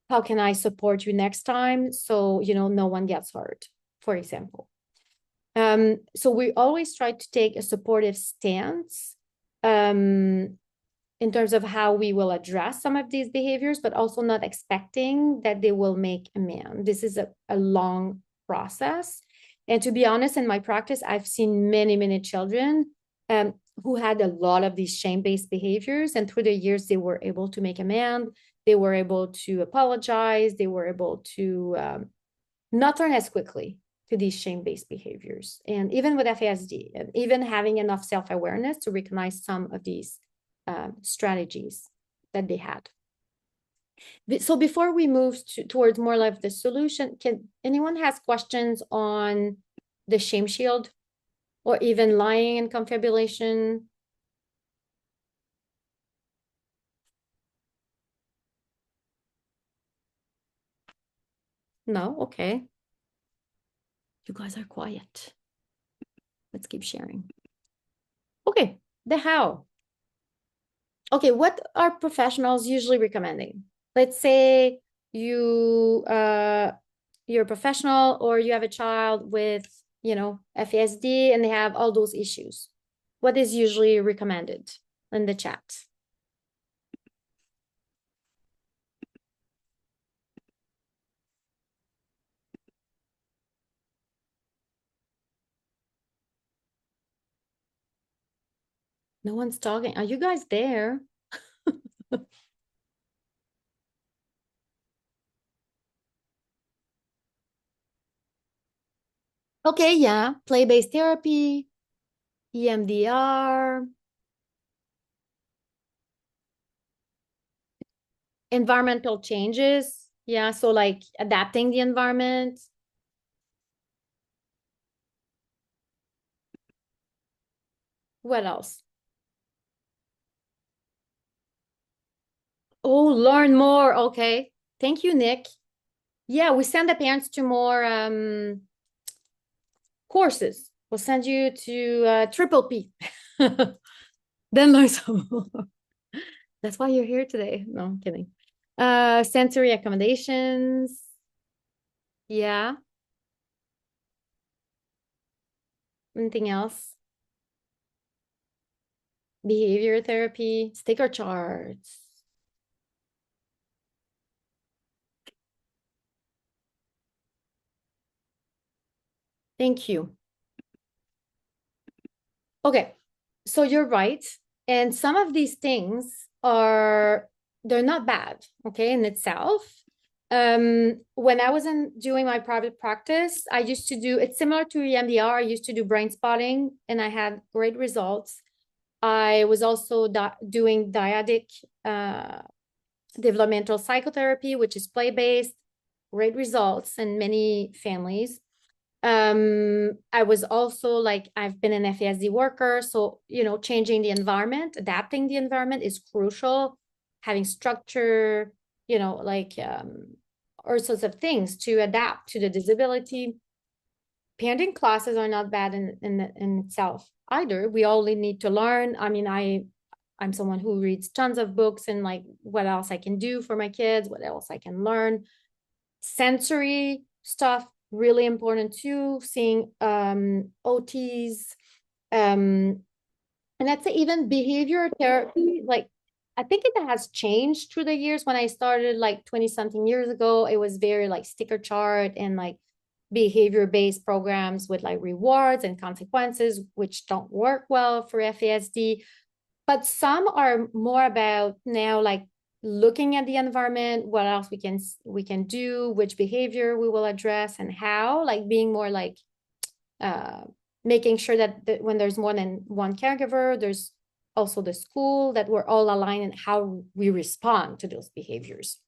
How can I support you next time so no one gets hurt, for example. So we always try to take a supportive stance in terms of how we will address some of these behaviors, but also not expecting that they will make amends. This is a long process. And to be honest, in my practice, I've seen many, many children who had a lot of these shame-based behaviors. And through the years, they were able to make amends. They were able to apologize. They were able to not turn as quickly to these shame-based behaviors. And even with FASD, and even having enough self-awareness to recognize some of these strategies that they had. So before we move towards more like the solution, can anyone has questions on the shame shield or even lying and confabulation? No? Okay. You guys are quiet. Let's keep sharing. Okay, the how. Okay, what are professionals usually recommending? Let's say you're a professional or you have a child with, FASD and they have all those issues. What is usually recommended in the chat? No one's talking. Are you guys there? Okay, yeah. Play-based therapy, EMDR, environmental changes. Yeah, so like adapting the environment. What else? Oh, learn more. Okay. Thank you, Nick. Yeah, we send the parents to more courses. We'll send you to Triple P. Then learn some more. That's why you're here today. No, I'm kidding. Sensory accommodations. Yeah. Anything else? Behavior therapy, sticker charts. Thank you. Okay, so you're right. And some of these things they're not bad, okay, in itself. When I was doing my private practice, I used to do, it's similar to EMDR. I used to do brain spotting and I had great results. I was also doing dyadic developmental psychotherapy, which is play-based, great results in many families. I was also like, I've been an FASD worker, so changing the environment, adapting the environment is crucial. Having structure, like all sorts of things to adapt to the disability. Parenting classes are not bad in itself either. We only need to learn. I mean, I'm someone who reads tons of books and like what else I can do for my kids, what else I can learn. Sensory stuff, really important too, seeing OTs, and I'd say even behavior therapy, like I think it has changed through the years. When I started like 20 something years ago, it was very like sticker chart and like behavior-based programs with like rewards and consequences, which don't work well for FASD. But some are more about now like looking at the environment, what else we can do, which behavior we will address and how, like being more like uh, making sure that when there's more than one caregiver, there's also the school, that we're all aligned in how we respond to those behaviors.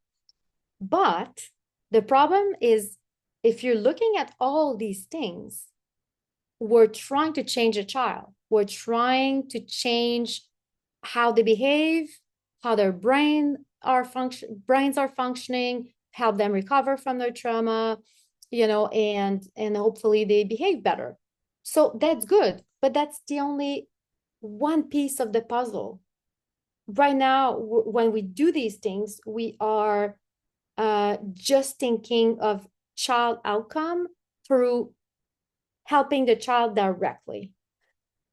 But the problem is, if you're looking at all these things, we're trying to change a child. We're trying to change how they behave, how their brains are functioning, help them recover from their trauma, and hopefully they behave better. So that's good, but that's the only one piece of the puzzle. Right now, when we do these things, we are just thinking of child outcome through helping the child directly.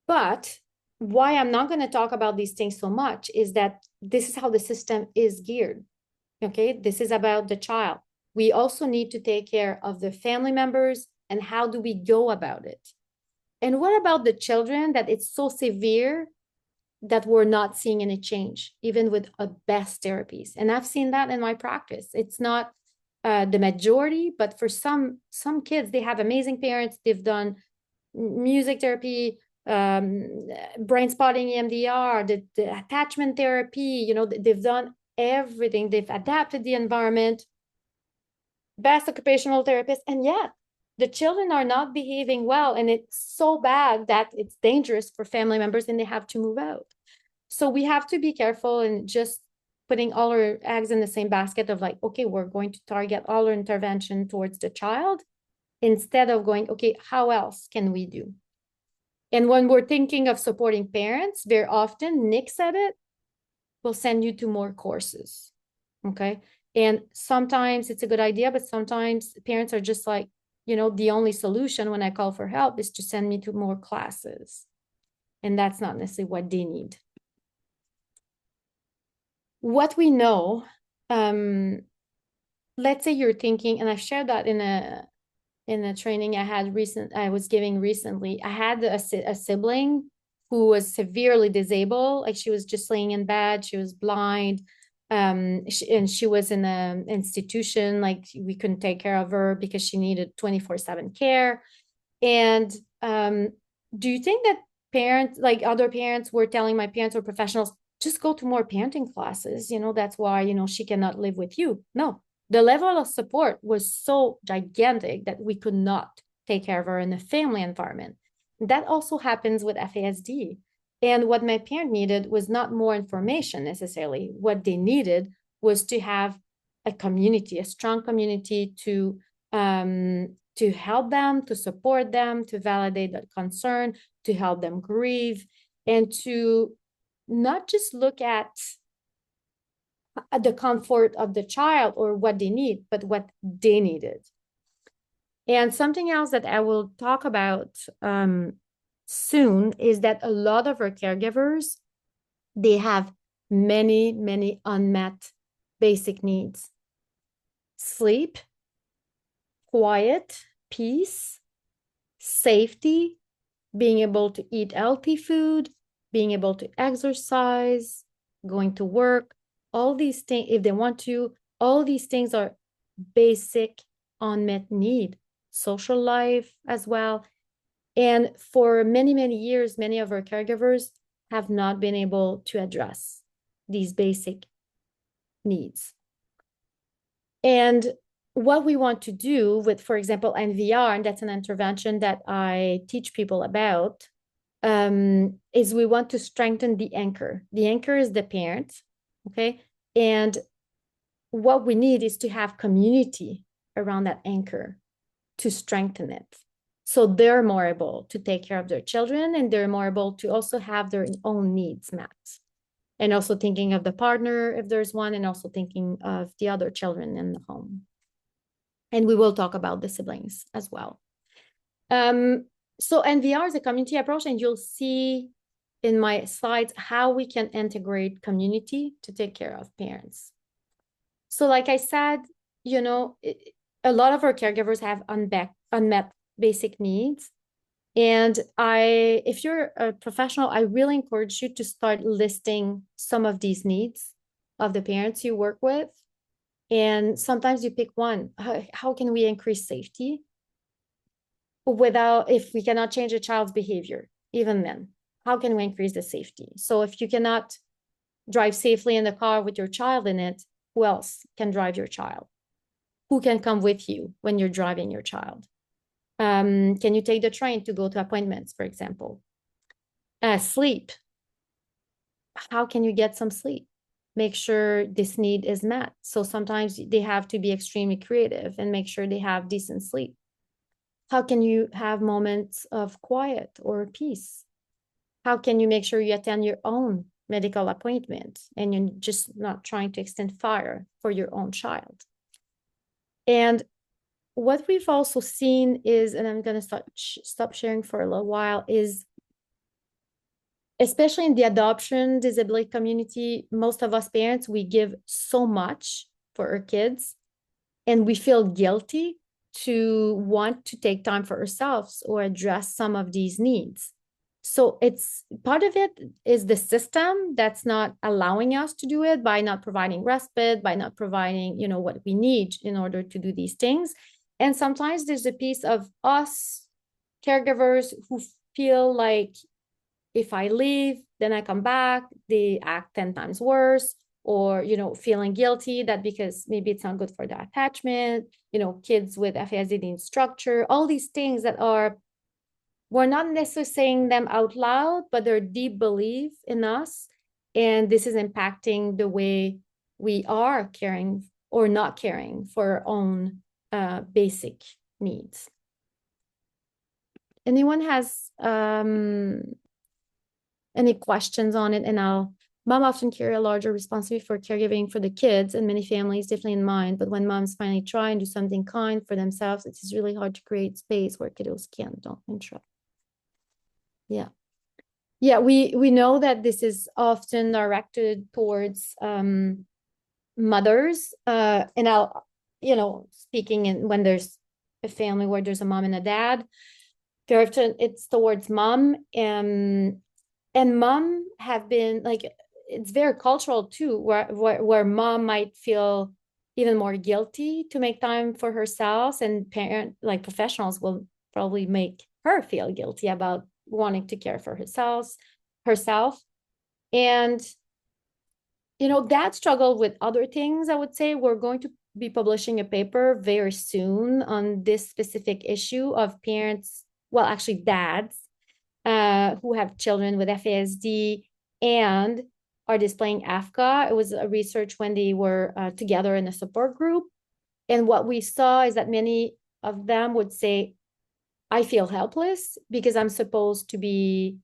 But why I'm not going to talk about these things so much is that this is how the system is geared. Okay, this is about the child. We also need to take care of the family members and how do we go about it. And what about the children that it's so severe that we're not seeing any change, even with best therapies? And I've seen that in my practice. It's not the majority, but for some kids, they have amazing parents. They've done music therapy, brain spotting, EMDR, the attachment therapy, they've done everything. They've adapted the environment, best occupational therapist, and yet the children are not behaving well. And it's so bad that it's dangerous for family members and they have to move out. So we have to be careful and just putting all our eggs in the same basket of like, okay, we're going to target all our intervention towards the child instead of going, okay, how else can we do? And when we're thinking of supporting parents, very often, Nick said it, we'll send you to more courses. Okay. And sometimes it's a good idea, but sometimes parents are just like, the only solution when I call for help is to send me to more classes. And that's not necessarily what they need. What we know, let's say you're thinking, and I've shared that in a training I was giving recently. I had a sibling who was severely disabled. Like she was just laying in bed, she was blind, and she was in an institution. Like we couldn't take care of her because she needed 24/7 care. And do you think that parents, like other parents, were telling my parents or professionals, just go to more parenting classes? That's why she cannot live with you. No, the level of support was so gigantic that we could not take care of her in a family environment. That also happens with FASD. And what my parent needed was not more information necessarily. What they needed was to have a community, a strong community to help them, to support them, to validate that concern, to help them grieve, and to not just look at the comfort of the child or what they need, but what they needed. And something else that I will talk about soon is that a lot of our caregivers, they have many, many unmet basic needs. Sleep, quiet, peace, safety, being able to eat healthy food, being able to exercise, going to work, all these things, if they want to, all these things are basic unmet need, social life as well. And for many, many years, many of our caregivers have not been able to address these basic needs. And what we want to do with, for example, NVR, and that's an intervention that I teach people about, is we want to strengthen the anchor. The anchor is the parent, okay? And what we need is to have community around that anchor to strengthen it. So they're more able to take care of their children, and they're more able to also have their own needs met. And also thinking of the partner, if there's one, and also thinking of the other children in the home. And we will talk about the siblings as well. So NVR is a community approach, and you'll see in my slides how we can integrate community to take care of parents. So like I said, you know, a lot of our caregivers have unmet basic needs. And if you're a professional, I really encourage you to start listing some of these needs of the parents you work with. And sometimes you pick one. How can we increase safety if we cannot change a child's behavior? Even then, how can we increase the safety? So if you cannot drive safely in the car with your child in it, who else can drive your child? Who can come with you when you're driving your child? Can you take the train to go to appointments, for example? Sleep. How can you get some sleep? Make sure this need is met. So sometimes they have to be extremely creative and make sure they have decent sleep. How can you have moments of quiet or peace? How can you make sure you attend your own medical appointment and you're just not trying to extend fire for your own child? And what we've also seen is, and I'm going to stop sharing for a little while, is especially in the adoption disability community, most of us parents, we give so much for our kids and we feel guilty to want to take time for ourselves or address some of these needs. So it's part of it is the system that's not allowing us to do it by not providing respite, by not providing, you know, what we need in order to do these things. And sometimes there's a piece of us caregivers who feel like if I leave, then I come back, they act 10 times worse, or, you know, feeling guilty that because maybe it's not good for the attachment, you know, kids with FASD need structure, all these things that we're not necessarily saying them out loud, but they're deep belief in us. And this is impacting the way we are caring or not caring for our own basic needs. Anyone has any questions on it? And mom often carry a larger responsibility for caregiving for the kids, and many families definitely in mind. But when moms finally try and do something kind for themselves, it's really hard to create space where kiddos don't interrupt. Yeah. Yeah, we know that this is often directed towards mothers. And I'll, you know, speaking in when there's a family where there's a mom and a dad, very often it's towards mom. And mom have been like, it's very cultural too, where mom might feel even more guilty to make time for herself, and professionals will probably make her feel guilty about wanting to care for herself. And, you know, that struggled with other things. I would say we're going to be publishing a paper very soon on this specific issue of parents, well, actually dads, who have children with FASD and are displaying AFCCA. It was a research when they were together in a support group. And what we saw is that many of them would say, I feel helpless because I'm supposed to be,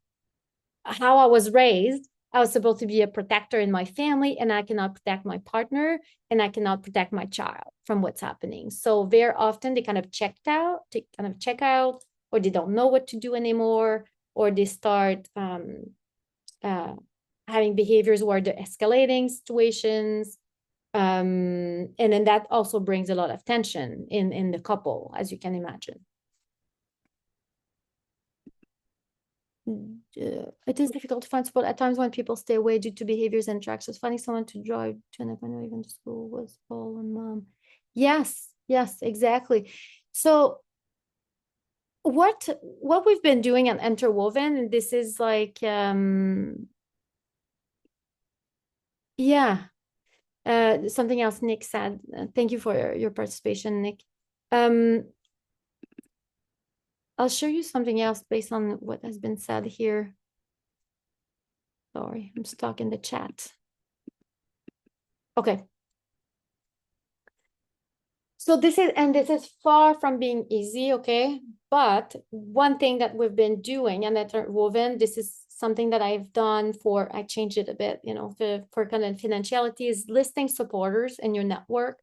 how I was raised, I was supposed to be a protector in my family, and I cannot protect my partner, and I cannot protect my child from what's happening. So very often they kind of check out, or they don't know what to do anymore, or they start having behaviors where they're escalating situations. And then that also brings a lot of tension in the couple, as you can imagine. It is difficult to find support at times when people stay away due to behaviors and interactions. Finding someone to drive to an appointment or even to school was all on mom. Yes, yes, exactly. So what we've been doing at Interwoven, and this is like yeah, something else Nick said. Thank you for your participation, Nick. Um, I'll show you something else based on what has been said here. Sorry, I'm stuck in the chat. Okay. So this is far from being easy, okay? But one thing that we've been doing and that are woven, this is something that I've done I changed it a bit, for confidentiality is listing supporters in your network.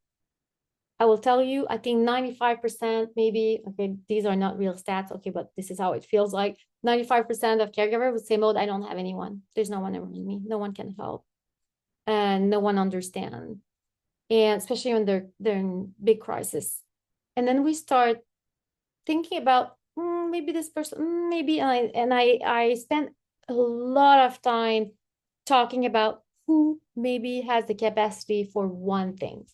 I will tell you, I think 95% maybe, okay, these are not real stats, okay, but this is how it feels like. 95% of caregivers would say, Maude, I don't have anyone. There's no one around me. No one can help. And no one understands. And especially when they're in big crisis. And then we start thinking about maybe this person, maybe, I spent a lot of time talking about who maybe has the capacity for one thing.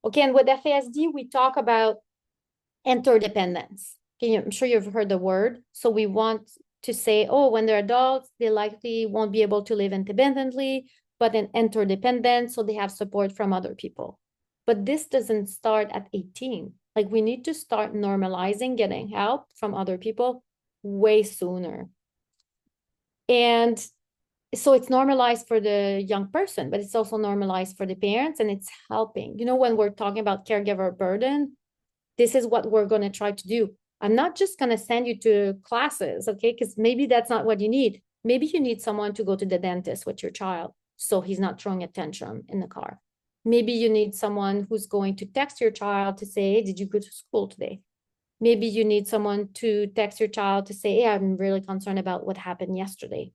Okay, and with FASD, we talk about interdependence. Okay, I'm sure you've heard the word. So we want to say, oh, when they're adults, they likely won't be able to live independently, but in interdependent, so they have support from other people. But this doesn't start at 18. Like we need to start normalizing getting help from other people way sooner. And so it's normalized for the young person, but it's also normalized for the parents and it's helping. When we're talking about caregiver burden, this is what we're going to try to do. I'm not just going to send you to classes, okay? Because maybe that's not what you need. Maybe you need someone to go to the dentist with your child so he's not throwing a tantrum in the car. Maybe you need someone who's going to text your child to say, hey, did you go to school today? Maybe you need someone to text your child to say, hey, I'm really concerned about what happened yesterday.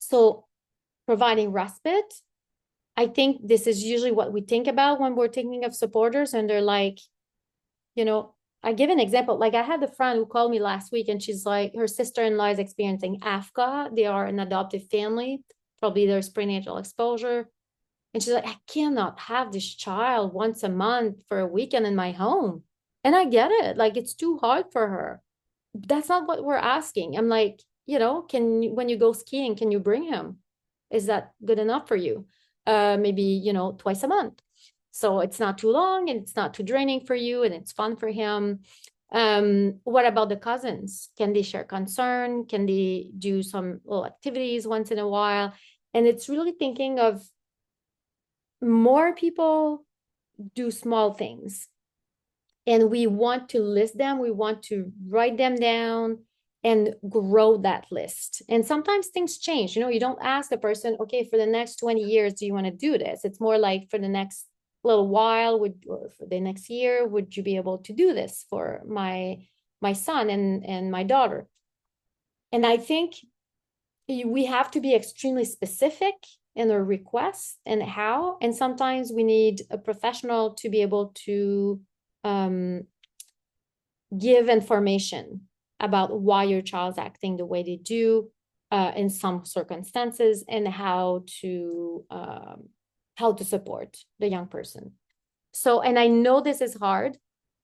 So providing respite, I think this is usually what we think about when we're thinking of supporters, and they're like, I give an example. Like I had a friend who called me last week and she's like, her sister-in-law is experiencing AFCCA. They are an adoptive family. Probably there's prenatal exposure. And she's like, I cannot have this child once a month for a weekend in my home. And I get it. Like it's too hard for her. That's not what we're asking. I'm like, when you go skiing, can you bring him? Is that good enough for you? Maybe, twice a month. So it's not too long and it's not too draining for you and it's fun for him. What about the cousins? Can they share concern? Can they do some little activities once in a while? And it's really thinking of more people do small things. And we want to list them, we want to write them down and grow that list. And sometimes things change. You don't ask the person, okay, for the next 20 years, do you want to do this? It's more like for the next little while, or for the next year, would you be able to do this for my son and my daughter? And I think we have to be extremely specific in our requests and how. And sometimes we need a professional to be able to give information about why your child's acting the way they do in some circumstances, and how to support the young person. So, and I know this is hard,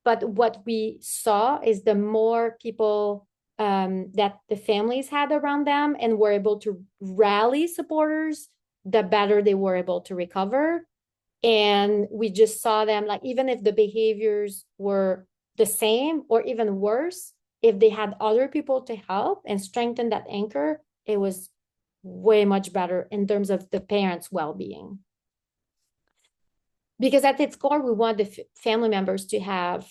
but what we saw is the more people that the families had around them and were able to rally supporters, the better they were able to recover. And we just saw them, like, even if the behaviors were the same or even worse, if they had other people to help and strengthen that anchor, it was way much better in terms of the parents' well-being. Because at its core, we want the family members to have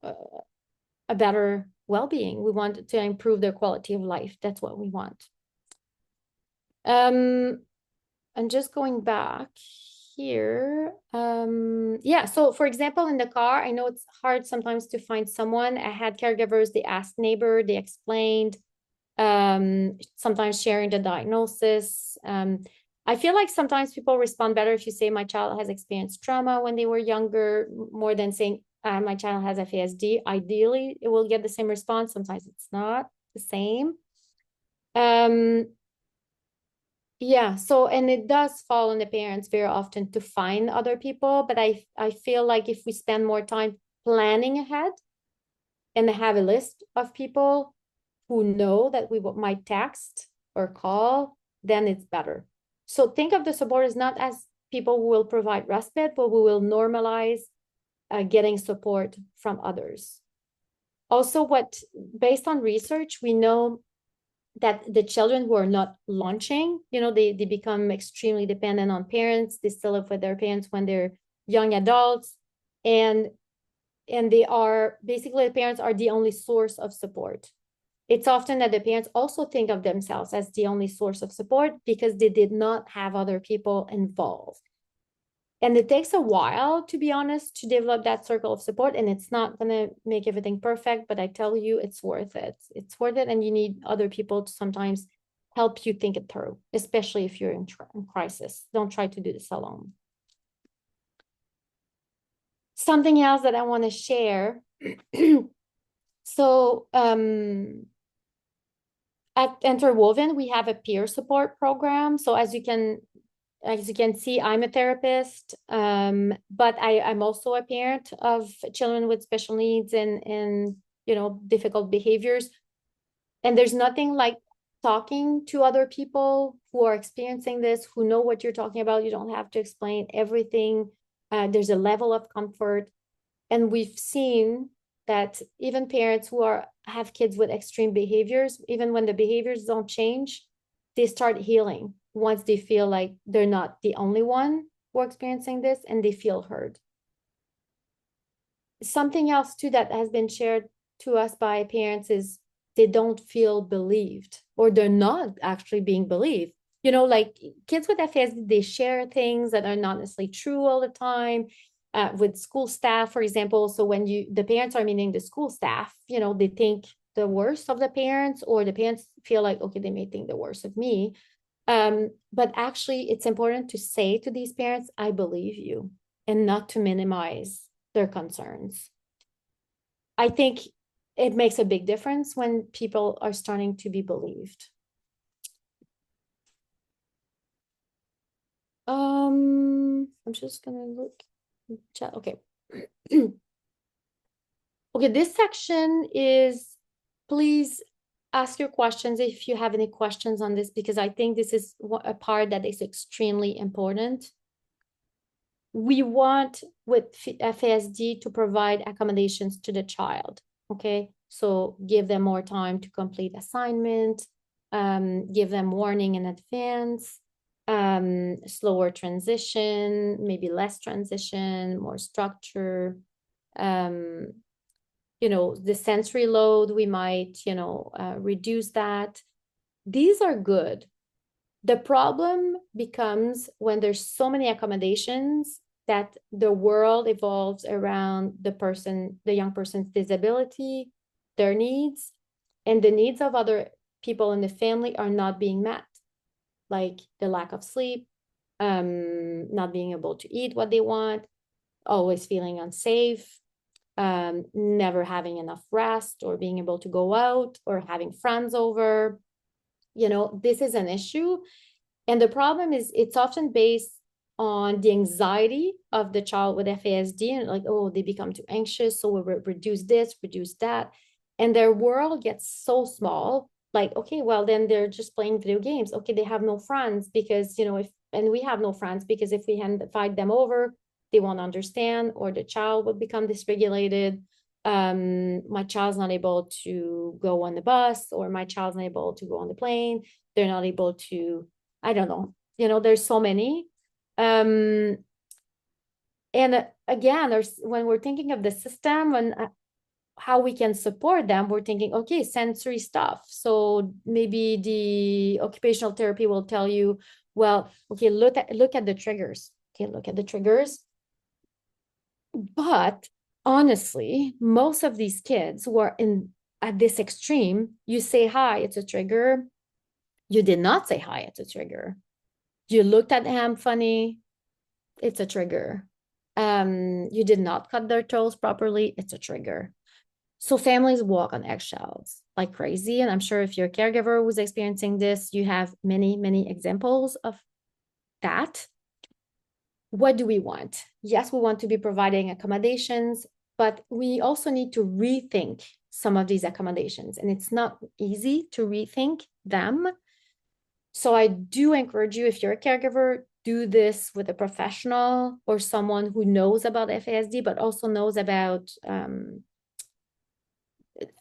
a better well-being. We want to improve their quality of life. That's what we want. And just going back here. Yeah, so for example, in the car, I know it's hard sometimes to find someone. I had caregivers, they asked neighbor, they explained, sometimes sharing the diagnosis. I feel like sometimes people respond better if you say my child has experienced trauma when they were younger, more than saying my child has FASD. Ideally, it will get the same response. Sometimes it's not the same. Yeah, so and it does fall on the parents very often to find other people, but I feel like if we spend more time planning ahead and have a list of people who know that we might text or call, then it's better. So think of the supporters not as people who will provide respite, but who will normalize getting support from others. Also, based on research, we know that the children who are not launching, they become extremely dependent on parents. They still live with their parents when they're young adults. And they are basically, the parents are the only source of support. It's often that the parents also think of themselves as the only source of support because they did not have other people involved. And it takes a while, to be honest, to develop that circle of support. And it's not going to make everything perfect, but I tell you, it's worth it. It's worth it. And you need other people to sometimes help you think it through, especially if you're in crisis. Don't try to do this alone. Something else that I want to share. So at Interwoven, we have a peer support program. So as you can see, I'm a therapist, but I'm also a parent of children with special needs and difficult behaviors. And there's nothing like talking to other people who are experiencing this, who know what you're talking about. You don't have to explain everything. There's a level of comfort. And we've seen that even parents who have kids with extreme behaviors, even when the behaviors don't change, they start healing once they feel like they're not the only one who are experiencing this and they feel heard. Something else too that has been shared to us by parents is they don't feel believed, or they're not actually being believed. Like kids with FASD, they share things that are not necessarily true all the time. With school staff, for example. So when the parents are meeting the school staff, they think the worst of the parents, or the parents feel like, okay, they may think the worst of me. But actually, it's important to say to these parents, I believe you, and not to minimize their concerns. I think it makes a big difference when people are starting to be believed. I'm just gonna look chat. Okay. Okay, this section is, please ask your questions if you have any questions on this, because I think this is a part that is extremely important. We want with FASD to provide accommodations to the child, okay? So give them more time to complete assignment, give them warning in advance, slower transition, maybe less transition, more structure, the sensory load, we might, reduce that. These are good. The problem becomes when there's so many accommodations that the world evolves around the young person's disability, their needs, and the needs of other people in the family are not being met, like the lack of sleep, not being able to eat what they want, always feeling unsafe, never having enough rest, or being able to go out, or having friends over. This is an issue. And the problem is it's often based on the anxiety of the child with FASD, and like, oh, they become too anxious, so we'll reduce this, reduce that. And their world gets so small, like, okay, well, then they're just playing video games. Okay, they have no friends because, and we have no friends because if we invite them over, they won't understand, or the child will become dysregulated. My child's not able to go on the bus, or my child's not able to go on the plane. They're not able to, I don't know, there's so many. And again, when we're thinking of the system and how we can support them, we're thinking, okay, sensory stuff. So maybe the occupational therapy will tell you, well, okay, look at the triggers. Okay, look at the triggers. But honestly, most of these kids who are at this extreme, you say hi, it's a trigger. You did not say hi, it's a trigger. You looked at him funny, it's a trigger. You did not cut their toes properly, it's a trigger. So families walk on eggshells like crazy. And I'm sure if you're a caregiver who's experiencing this, you have many, many examples of that. What do we want? Yes, we want to be providing accommodations, but we also need to rethink some of these accommodations. And it's not easy to rethink them. So I do encourage you, if you're a caregiver, do this with a professional or someone who knows about FASD, but also knows about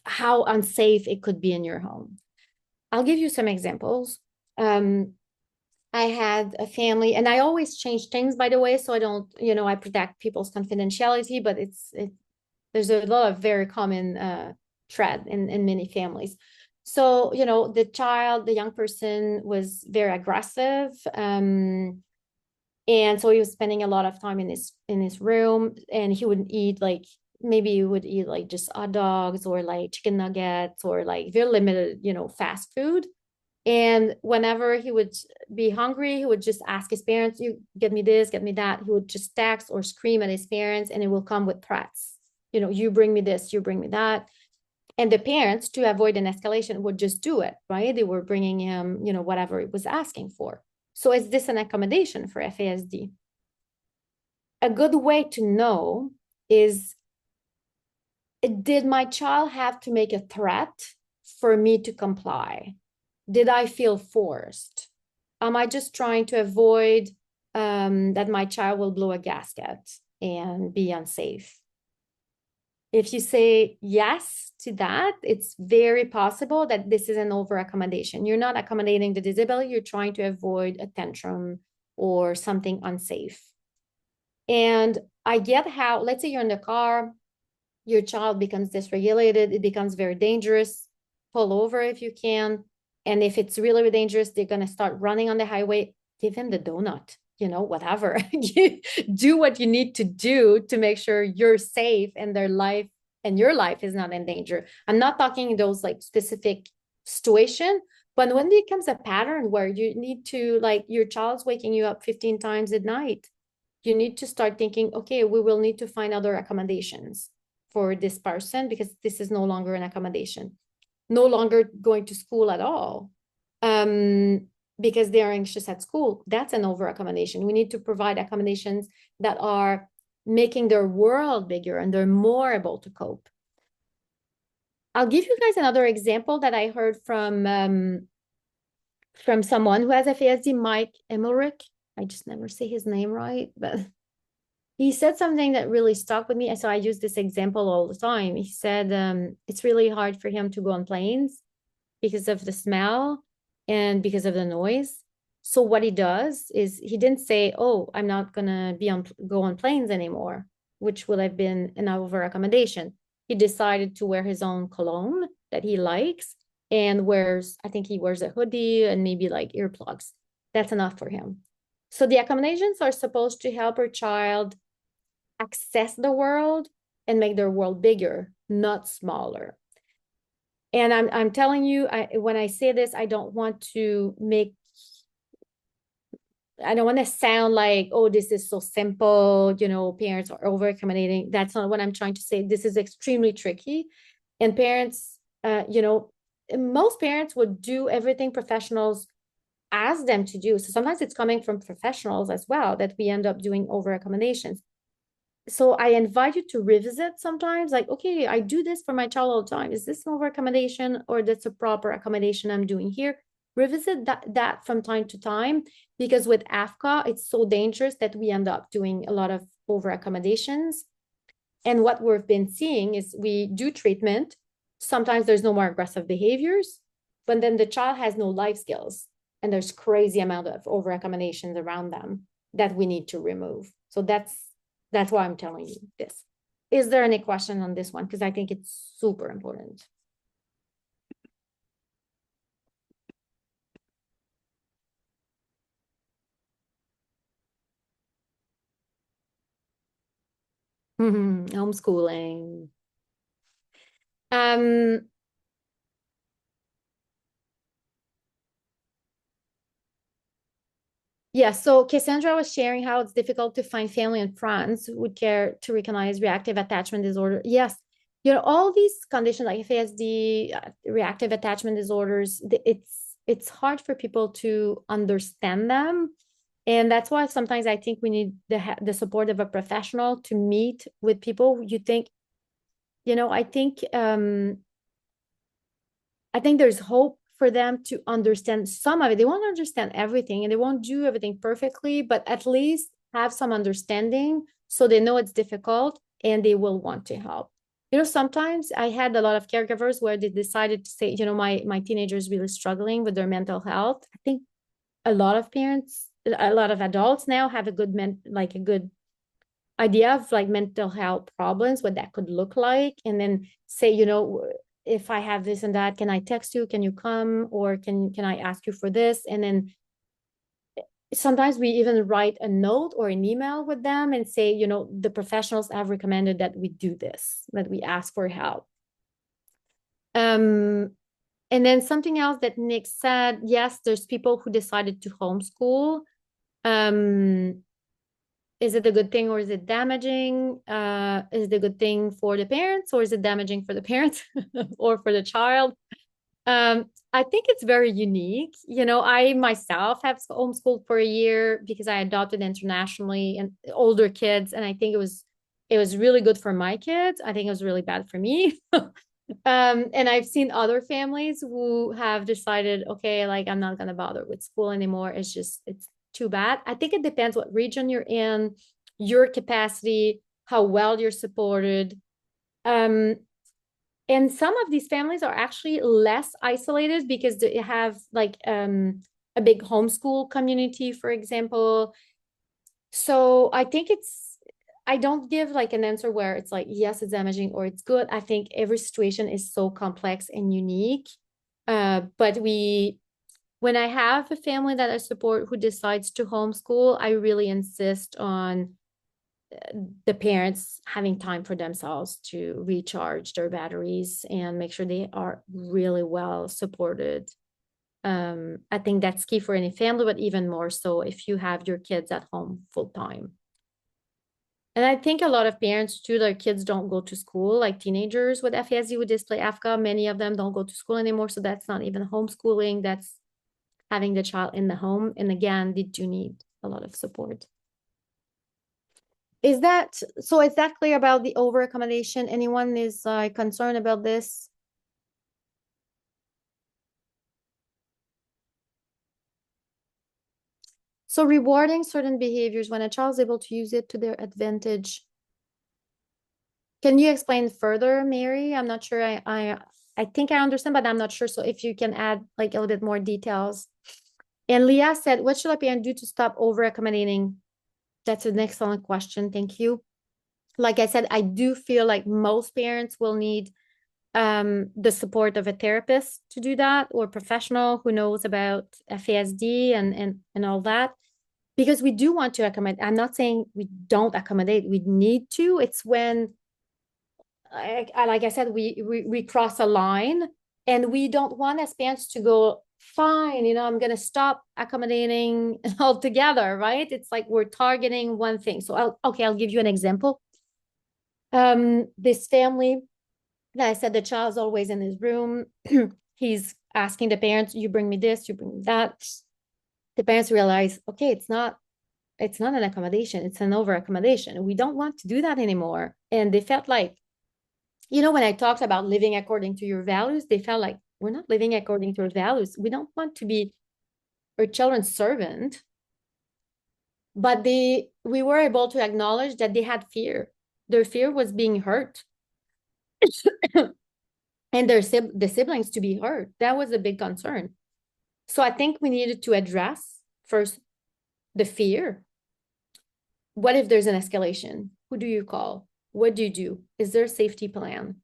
how unsafe it could be in your home. I'll give you some examples. I had a family, and I always change things, by the way, so I don't, I protect people's confidentiality, but there's a lot of very common thread in many families. So, the young person was very aggressive. And so he was spending a lot of time in his room, and he would eat like maybe he would eat like just hot dogs or like chicken nuggets or like very limited, fast food. And whenever he would be hungry, he would just ask his parents, "You get me this, get me that." He would just text or scream at his parents, and it will come with threats. You bring me this, you bring me that. And the parents, to avoid an escalation, would just do it, right? They were bringing him, whatever he was asking for. So is this an accommodation for FASD? A good way to know is, did my child have to make a threat for me to comply? Did I feel forced? Am I just trying to avoid that my child will blow a gasket and be unsafe? If you say yes to that, it's very possible that this is an over accommodation. You're not accommodating the disability, you're trying to avoid a tantrum or something unsafe. And I get how, let's say you're in the car, your child becomes dysregulated, it becomes very dangerous. Pull over if you can. And if it's really dangerous, they're going to start running on the highway. Give him the donut, whatever. Do what you need to do to make sure you're safe and their life and your life is not in danger. I'm not talking those like specific situation, but when it becomes a pattern where you need to, like, your child's waking you up 15 times at night, you need to start thinking, okay, we will need to find other accommodations for this person because this is no longer an accommodation. No longer going to school at all because they are anxious at school. That's an over accommodation. We need to provide accommodations that are making their world bigger and they're more able to cope. I'll give you guys another example that I heard from someone who has FASD, Mike Emmerich. I just never say his name right, but he said something that really stuck with me. So I use this example all the time. He said it's really hard for him to go on planes because of the smell and because of the noise. So what he does is he didn't say, "Oh, I'm not gonna go on planes anymore," which would have been an over accommodation. He decided to wear his own cologne that he likes and I think he wears a hoodie and maybe like earplugs. That's enough for him. So the accommodations are supposed to help our child access the world and make their world bigger, not smaller. And I'm telling you, when I say this, I don't want to sound like, oh, this is so simple, parents are over accommodating. That's not what I'm trying to say. This is extremely tricky. And parents, most parents would do everything professionals ask them to do. So sometimes it's coming from professionals as well that we end up doing over accommodations. So I invite you to revisit sometimes, like, okay, I do this for my child all the time. Is this an over accommodation or that's a proper accommodation I'm doing here? Revisit that from time to time, because with AFCCA, it's so dangerous that we end up doing a lot of over accommodations. And what we've been seeing is we do treatment. Sometimes there's no more aggressive behaviors, but then the child has no life skills. And there's crazy amount of over accommodations around them that we need to remove. So that's why I'm telling you this. Is there any question on this one? Because I think it's super important. Homeschooling. Yeah, so Cassandra was sharing how it's difficult to find family and friends who would care to recognize reactive attachment disorder. Yes, all these conditions like FASD, reactive attachment disorders, it's hard for people to understand them. And that's why sometimes I think we need the support of a professional to meet with people. You think, I think there's hope for them to understand some of it. They won't understand everything and they won't do everything perfectly, but at least have some understanding so they know it's difficult and they will want to help. Sometimes I had a lot of caregivers where they decided to say, my teenager is really struggling with their mental health. I think a lot of parents, a lot of adults now have a good idea of like mental health problems, what that could look like, and then say, if I have this and that, can I text you? Can you come? Or can I ask you for this? And then sometimes we even write a note or an email with them and say, the professionals have recommended that we do this, that we ask for help. And then something else that Nick said, yes, there's people who decided to homeschool. Is it a good thing or is it damaging? Is it a good thing for the parents or is it damaging for the parents or for the child? I think it's very unique. I myself have homeschooled for a year because I adopted internationally and older kids, and I think it was really good for my kids. I think it was really bad for me. And I've seen other families who have decided, okay, like I'm not gonna bother with school anymore. It's too bad. I think it depends what region you're in, your capacity, how well you're supported. And some of these families are actually less isolated because they have like a big homeschool community, for example. So I think I don't give like an answer where it's like, yes, it's damaging or it's good. I think every situation is so complex and unique. But when I have a family that I support who decides to homeschool, I really insist on the parents having time for themselves to recharge their batteries and make sure they are really well supported. I think that's key for any family, but even more so if you have your kids at home full time. And I think a lot of parents too, their kids don't go to school, like teenagers with FASD with display AFCCA, many of them don't go to school anymore. So that's not even homeschooling, that's having the child in the home. And again, they do need a lot of support. Is that clear about the over accommodation? Anyone is concerned about this? So rewarding certain behaviors when a child is able to use it to their advantage. Can you explain further, Mary? I'm not sure. I think I understand, but I'm not sure. So if you can add like a little bit more details. And Leah said, what should a parent do to stop over accommodating? That's an excellent question. Thank you. Like I said, I do feel like most parents will need the support of a therapist to do that, or professional who knows about FASD and all that, because we do want to accommodate. I'm not saying we don't accommodate. We need to. It's when, like I said, we cross a line, and we don't want as parents to go, fine, I'm going to stop accommodating altogether, right? It's like we're targeting one thing. So I'll give you an example. This family that I said the child's always in his room. He's asking the parents, you bring me this, you bring me that. The parents realize, okay, it's not an accommodation, it's an over accommodation. We don't want to do that anymore. And they felt like, when I talked about living according to your values, they felt like we're not living according to our values. We don't want to be our children's servant. But we were able to acknowledge that they had fear. Their fear was being hurt. And the siblings to be hurt. That was a big concern. So I think we needed to address first the fear. What if there's an escalation? Who do you call? What do you do? Is there a safety plan?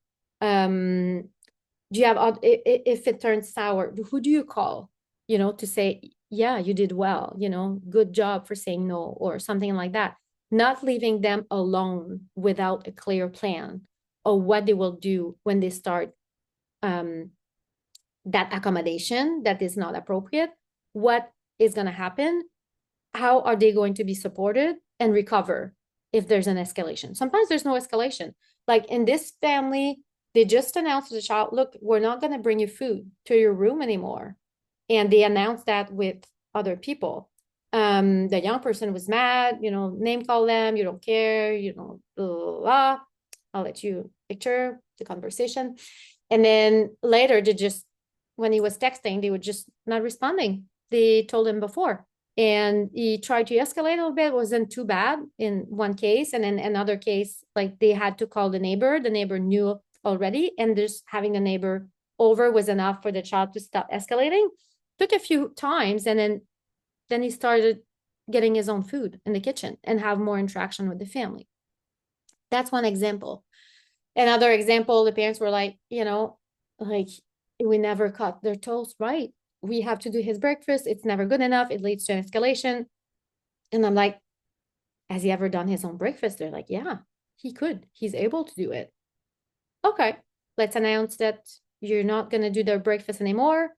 Do you have, if it turns sour, who do you call, to say, yeah, you did well, good job for saying no, or something like that. Not leaving them alone without a clear plan or what they will do when they start that accommodation that is not appropriate. What is going to happen? How are they going to be supported and recover if there's an escalation? Sometimes there's no escalation. Like in this family, They just announced to the child, look, we're not going to bring you food to your room anymore. And they announced that with other people. The young person was mad, name call them, you don't care, blah, blah, blah. I'll let you picture the conversation. And then later, when he was texting, they were just not responding. They told him before. And he tried to escalate a little bit. It wasn't too bad in one case. And in another case, like they had to call the neighbor. The neighbor knew already. And just having the neighbor over was enough for the child to stop escalating. Took a few times. And then he started getting his own food in the kitchen and have more interaction with the family. That's one example. Another example, the parents were like, like we never cut their toes right. We have to do his breakfast. It's never good enough. It leads to an escalation. And I'm like, has he ever done his own breakfast? They're like, yeah, he could. He's able to do it. Okay, let's announce that you're not going to do their breakfast anymore.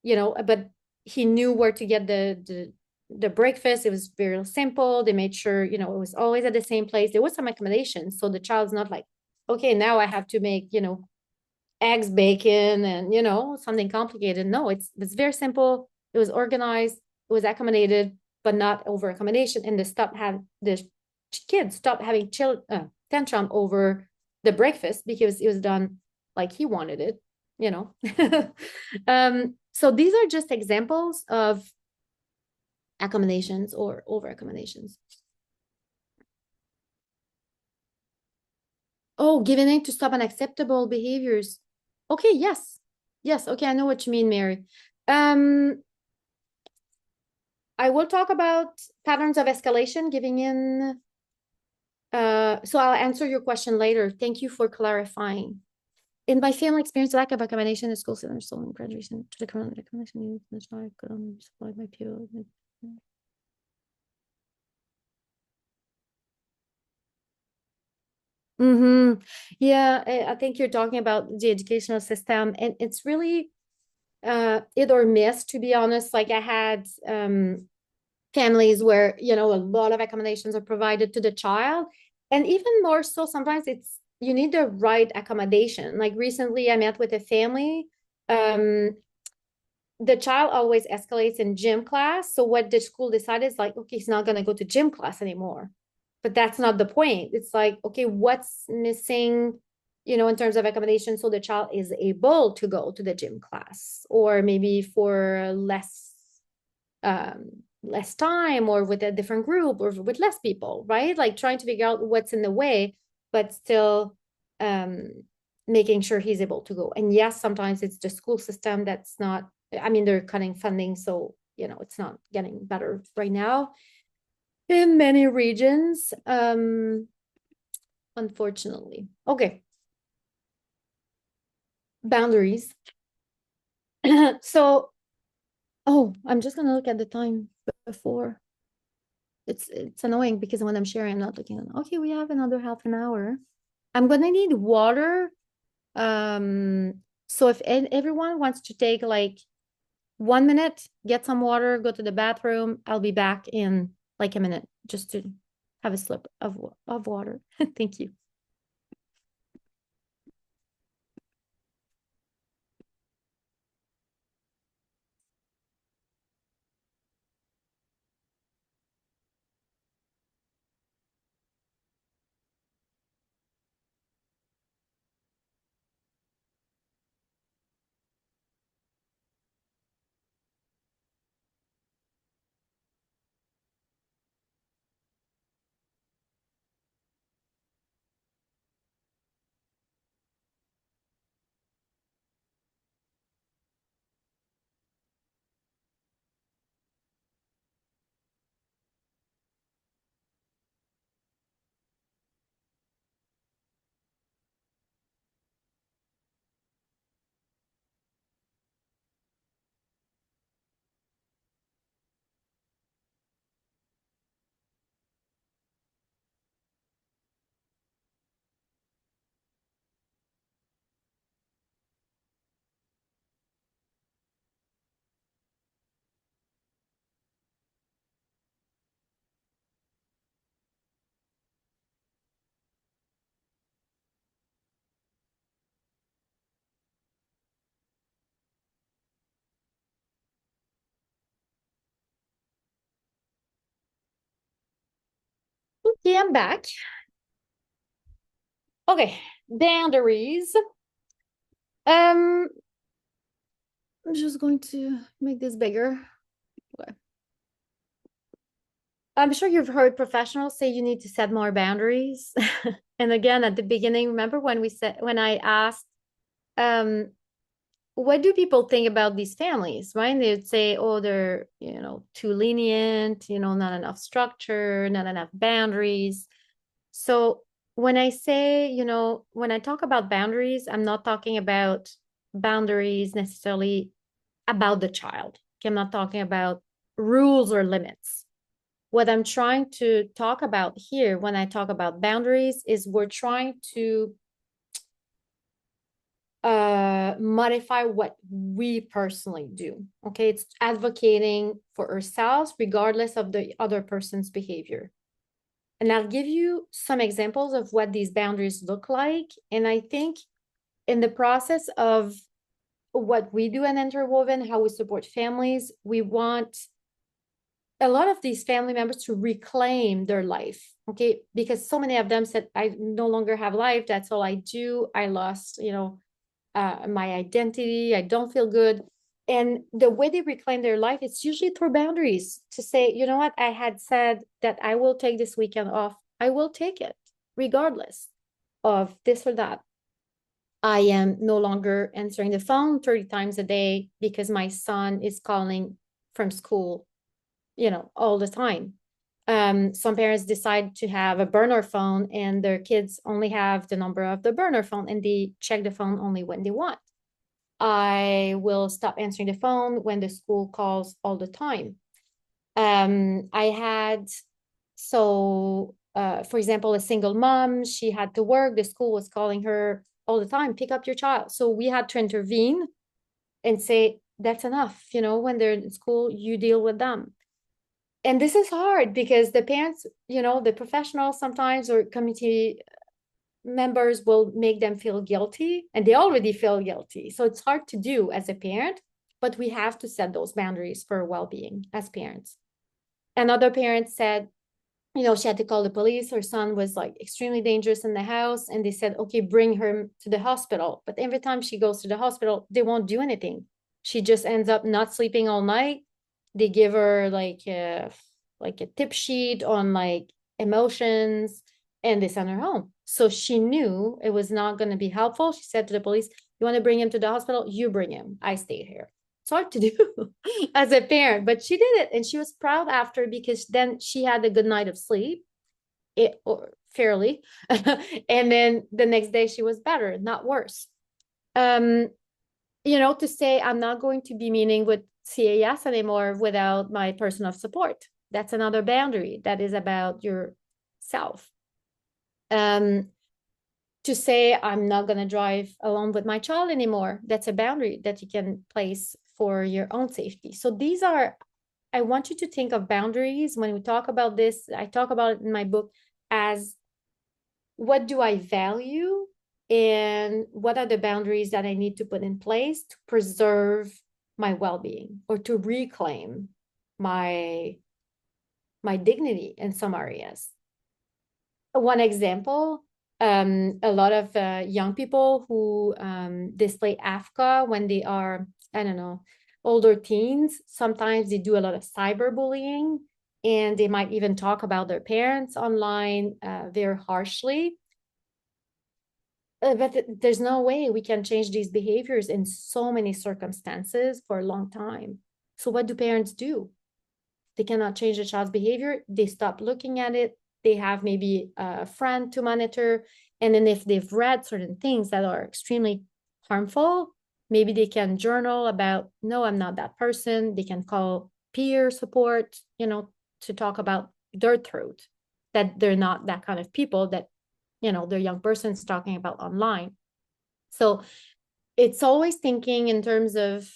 But he knew where to get the breakfast. It was very simple. They made sure, it was always at the same place. There was some accommodations. So the child's not like, okay, now I have to make, eggs, bacon, and, something complicated. No, it's very simple. It was organized. It was accommodated, but not over accommodation. And the kids stopped having tantrum over the breakfast because it was done like he wanted it. So these are just examples of accommodations or over accommodations. Oh, giving in to stop unacceptable behaviors. Okay, yes. Yes, okay, I know what you mean, Mary. I will talk about patterns of escalation, giving in. So I'll answer your question later. Thank you for clarifying. In my family experience, lack of accommodation in school center, stolen graduation to the current accommodation needs the child could only supply my peer. Mm-hmm. Yeah, I think you're talking about the educational system, and it's really hit or miss, to be honest. Like I had families where, a lot of accommodations are provided to the child. And even more so, sometimes you need the right accommodation. Like recently, I met with a family. The child always escalates in gym class. So what the school decided is like, okay, he's not going to go to gym class anymore. But that's not the point. It's like, okay, what's missing, in terms of accommodation so the child is able to go to the gym class, or maybe for less time, or with a different group, or with less people, right? Like trying to figure out what's in the way, but still um, making sure he's able to go. And yes, sometimes it's the school system that's not, I mean, they're cutting funding, so it's not getting better right now in many regions, unfortunately. Okay, boundaries. So, oh, I'm just gonna look at the time before. It's annoying because when I'm sharing, I'm not looking at, okay, we have another half an hour. I'm gonna need water. So if everyone wants to take like 1 minute, get some water, go to the bathroom, I'll be back in like a minute just to have a slip of water. Thank you. Okay, I'm back. Okay, boundaries. I'm just going to make this bigger. Okay. I'm sure you've heard professionals say you need to set more boundaries. And again, at the beginning, remember when I asked, um, what do people think about these families, right? They'd say, oh, they're, too lenient, not enough structure, not enough boundaries. So when I say, when I talk about boundaries, I'm not talking about boundaries necessarily about the child. Okay, I'm not talking about rules or limits. What I'm trying to talk about here when I talk about boundaries is we're trying to modify what we personally do. Okay, it's advocating for ourselves regardless of the other person's behavior. And I'll give you some examples of what these boundaries look like. And I think in the process of what we do in Interwoven, how we support families, we want a lot of these family members to reclaim their life. Okay, because so many of them said, I no longer have life. That's all I do. I lost, my identity. I don't feel good. And the way they reclaim their life, it's usually through boundaries to say, you know what, I had said that I will take this weekend off. I will take it, regardless of this or that. I am no longer answering the phone 30 times a day because my son is calling from school, all the time. Some parents decide to have a burner phone and their kids only have the number of the burner phone and they check the phone only when they want. I will stop answering the phone when the school calls all the time. I had, for example, a single mom, she had to work, the school was calling her all the time, pick up your child. So we had to intervene and say, that's enough. When they're in school, you deal with them. And this is hard because the parents, the professionals sometimes or community members will make them feel guilty and they already feel guilty. So it's hard to do as a parent, but we have to set those boundaries for well-being as parents. Another parent said, she had to call the police. Her son was like extremely dangerous in the house. And they said, okay, bring her to the hospital. But every time she goes to the hospital, they won't do anything. She just ends up not sleeping all night. They give her like a tip sheet on like emotions and they send her home. So she knew it was not going to be helpful. She said to the police, you want to bring him to the hospital? You bring him. I stay here. It's hard to do as a parent, but she did it and she was proud after because then she had a good night of sleep, or fairly, and then the next day she was better, not worse. Um, to say I'm not going to be meeting with CAS anymore without my person of support. That's another boundary that is about yourself. To say I'm not going to drive alone with my child anymore. That's a boundary that you can place for your own safety. So these are, I want you to think of boundaries when we talk about this. I talk about it in my book as what do I value and what are the boundaries that I need to put in place to preserve my well-being or to reclaim my dignity in some areas. One example, a lot of young people who display AFCCA when they are, I don't know, older teens, sometimes they do a lot of cyberbullying and they might even talk about their parents online very harshly. But there's no way we can change these behaviors in so many circumstances for a long time. So what do parents do? They cannot change the child's behavior. They stop looking at it. They have maybe a friend to monitor. And then if they've read certain things that are extremely harmful, maybe they can journal about, no, I'm not that person. They can call peer support, to talk about their truth, that they're not that kind of people that, their young person's talking about online. So it's always thinking in terms of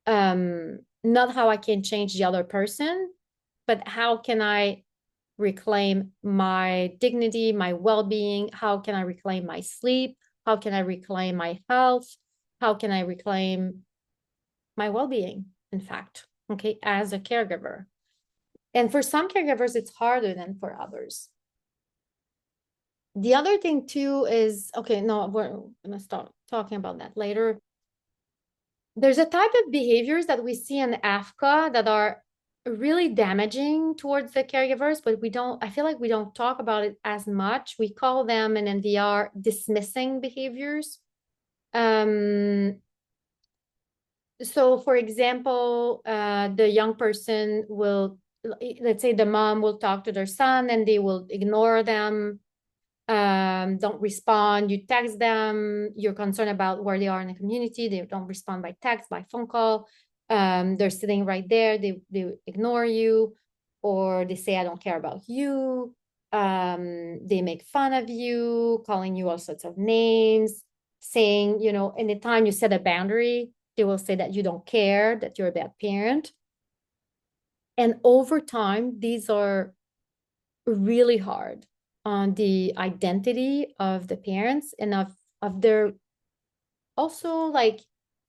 not how I can change the other person, but how can I reclaim my dignity, my well-being? How can I reclaim my sleep? How can I reclaim my health? How can I reclaim my well-being, in fact, as a caregiver? And for some caregivers, it's harder than for others. The other thing too is, okay, no, we're gonna start talking about that later. There's a type of behaviors that we see in AFCA that are really damaging towards the caregivers, but I feel like we don't talk about it as much. We call them in NVR dismissing behaviors. Um, so for example, the young person will, let's say the mom will talk to their son and they will ignore them, don't respond. You text them, you're concerned about where they are in the community, they don't respond by text, by phone call. They're sitting right there, they ignore you, or they say, I don't care about you. They make fun of you, calling you all sorts of names, saying, anytime you set a boundary, they will say that you don't care, that you're a bad parent. And over time, these are really hard on the identity of the parents and of their also like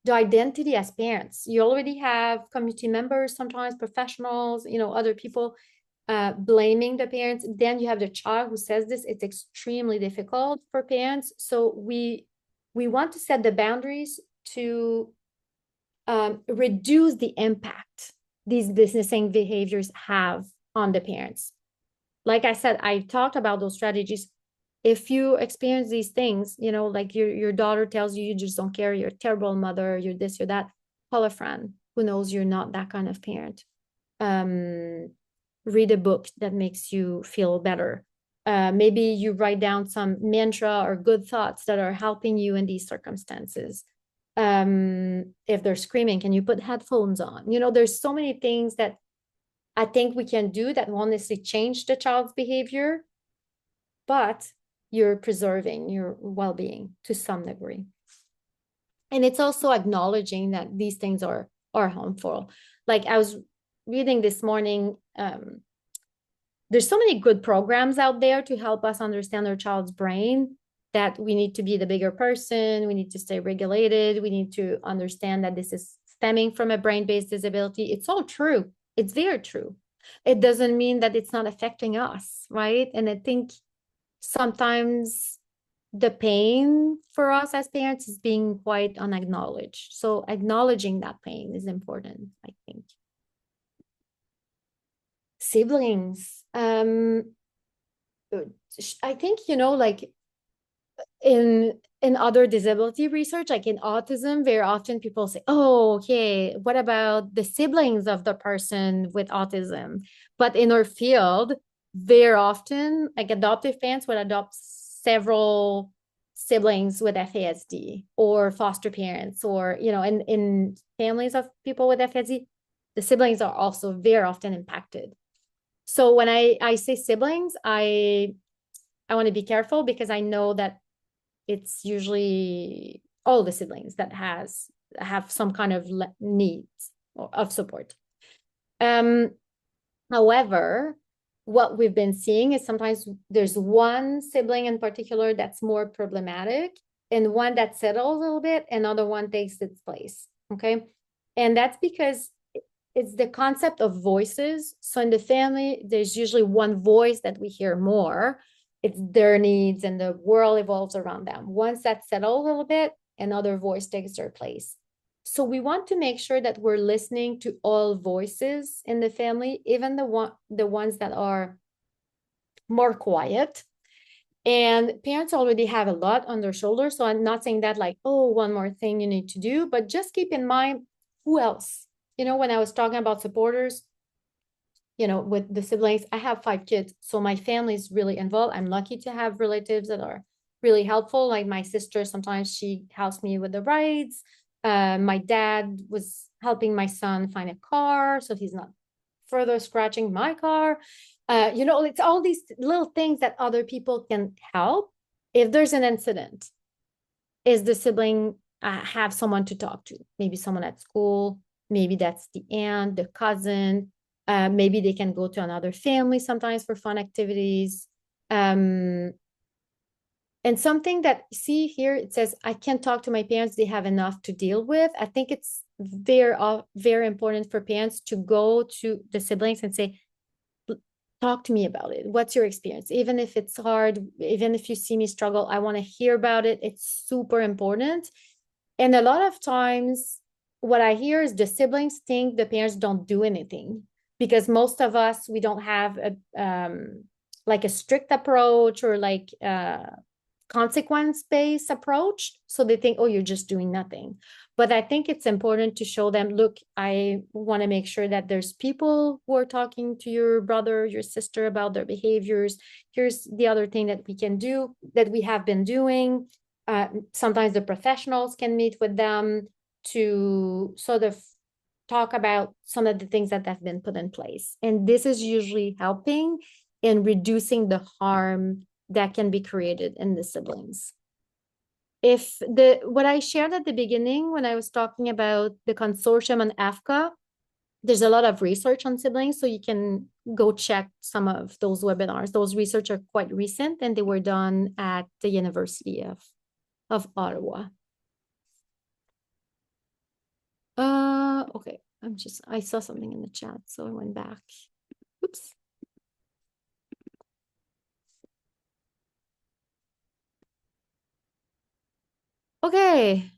the identity as parents. You already have community members, sometimes professionals, other people blaming the parents. Then you have the child who says this. It's extremely difficult for parents. So we want to set the boundaries to reduce the impact these dismissing behaviors have on the parents. Like I said, I talked about those strategies. If you experience these things, like your daughter tells you you just don't care, you're a terrible mother, you're this, you're that, call a friend who knows you're not that kind of parent. Read a book that makes you feel better. Maybe you write down some mantra or good thoughts that are helping you in these circumstances. If they're screaming, can you put headphones on? There's so many things that I think we can do that won't necessarily change the child's behavior, but you're preserving your well-being to some degree. And it's also acknowledging that these things are harmful. Like I was reading this morning, there's so many good programs out there to help us understand our child's brain, that we need to be the bigger person, we need to stay regulated, we need to understand that this is stemming from a brain-based disability. It's all true. It's very true. It doesn't mean that it's not affecting us, right? And I think sometimes the pain for us as parents is being quite unacknowledged. So acknowledging that pain is important, I think. Siblings. I think, like in other disability research, like in autism, very often people say, oh, okay, what about the siblings of the person with autism? But in our field, very often, like adoptive parents would adopt several siblings with FASD, or foster parents, or, in families of people with FASD, the siblings are also very often impacted. So when I say siblings, I want to be careful, because I know that it's usually all the siblings that have some kind of needs of support. However, what we've been seeing is sometimes there's one sibling in particular that's more problematic, and one that settles a little bit, another one takes its place. Okay. And that's because it's the concept of voices. So in the family, there's usually one voice that we hear more. It's their needs, and the world evolves around them. Once that's settled a little bit, another voice takes their place. So we want to make sure that we're listening to all voices in the family, even the ones that are more quiet. And parents already have a lot on their shoulders. So I'm not saying that like, oh, one more thing you need to do, but just keep in mind who else. When I was talking about supporters, with the siblings, I have 5 kids. So my family is really involved. I'm lucky to have relatives that are really helpful. Like my sister, sometimes she helps me with the rides. My dad was helping my son find a car, so he's not further scratching my car. It's all these little things that other people can help. If there's an incident, is the sibling have someone to talk to? Maybe someone at school, maybe that's the aunt, the cousin. Maybe they can go to another family sometimes for fun activities. And something that, see here, it says, I can't talk to my parents, they have enough to deal with. I think it's very important for parents to go to the siblings and say, talk to me about it. What's your experience? Even if it's hard, even if you see me struggle, I want to hear about it. It's super important. And a lot of times, what I hear is the siblings think the parents don't do anything because most of us, we don't have a like a strict approach or like consequence-based approach. So they think, oh, you're just doing nothing. But I think it's important to show them, look, I want to make sure that there's people who are talking to your brother, your sister about their behaviors. Here's the other thing that we can do, that we have been doing. Sometimes the professionals can meet with them to sort of talk about some of the things that have been put in place. And this is usually helping in reducing the harm that can be created in the siblings. If the what I shared at the beginning when I was talking about the consortium on AFCCA, there's a lot of research on siblings, so you can go check some of those webinars. Those research are quite recent and they were done at the University of Ottawa. Okay, I saw something in the chat, so I went back. Oops. Okay.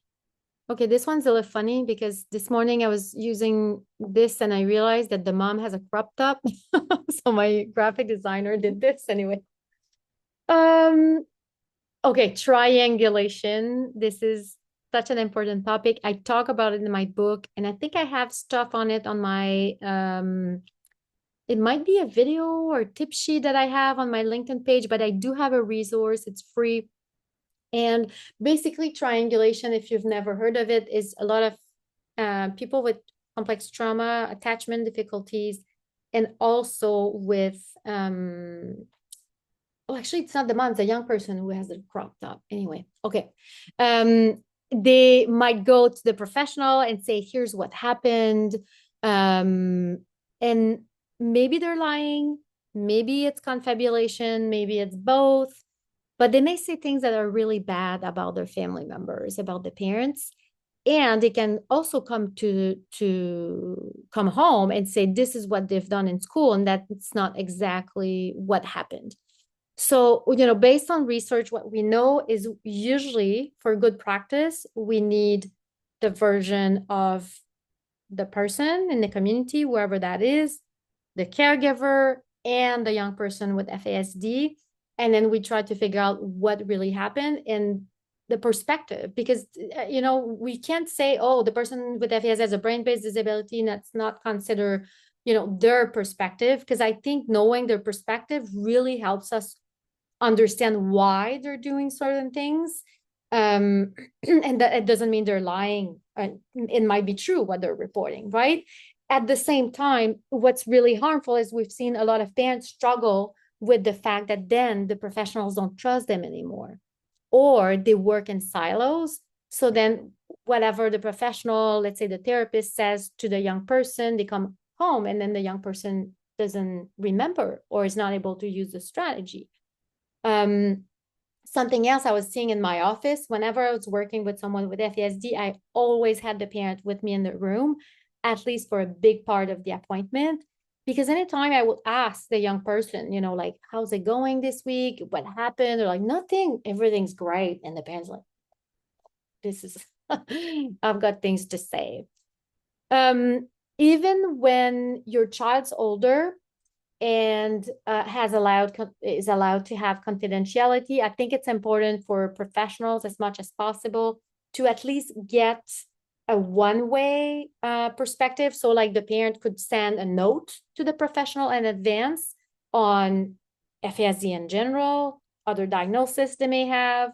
Okay, this one's a little funny because this morning I was using this and I realized that the mom has a crop top. So my graphic designer did this anyway. Okay, triangulation. This is such an important topic. I talk about it in my book, and I think I have stuff on it on my it might be a video or tip sheet that I have on my LinkedIn page, but I do have a resource. It's free. And basically, triangulation, if you've never heard of it, is a lot of people with complex trauma, attachment difficulties, and also with, oh, actually, it's not the mom, it's a young person who has a crop top. Anyway, okay. They might go to the professional and say, here's what happened. And maybe they're lying, maybe it's confabulation, maybe it's both, but they may say things that are really bad about their family members, about the parents. And they can also come come home and say, this is what they've done in school, and that's not exactly what happened. So, based on research, what we know is usually for good practice, we need the version of the person in the community, wherever that is, the caregiver, and the young person with FASD. And then we try to figure out what really happened and the perspective, because, we can't say, oh, the person with FASD has a brain-based disability, and that's not consider, their perspective. Because I think knowing their perspective really helps us understand why they're doing certain things. And that it doesn't mean they're lying. It might be true what they're reporting, right? At the same time, what's really harmful is we've seen a lot of parents struggle with the fact that then the professionals don't trust them anymore, or they work in silos. So then whatever the professional, let's say the therapist, says to the young person, they come home and then the young person doesn't remember or is not able to use the strategy. Something else I was seeing in my office, whenever I was working with someone with FASD, I always had the parent with me in the room, at least for a big part of the appointment. Because anytime I would ask the young person, like, how's it going this week? What happened? They're like, nothing, everything's great. And the parent's like, this is, I've got things to say. Even when your child's older, and is allowed to have confidentiality, I think it's important for professionals as much as possible to at least get a one-way perspective. So like the parent could send a note to the professional in advance on FASD in general, other diagnoses they may have,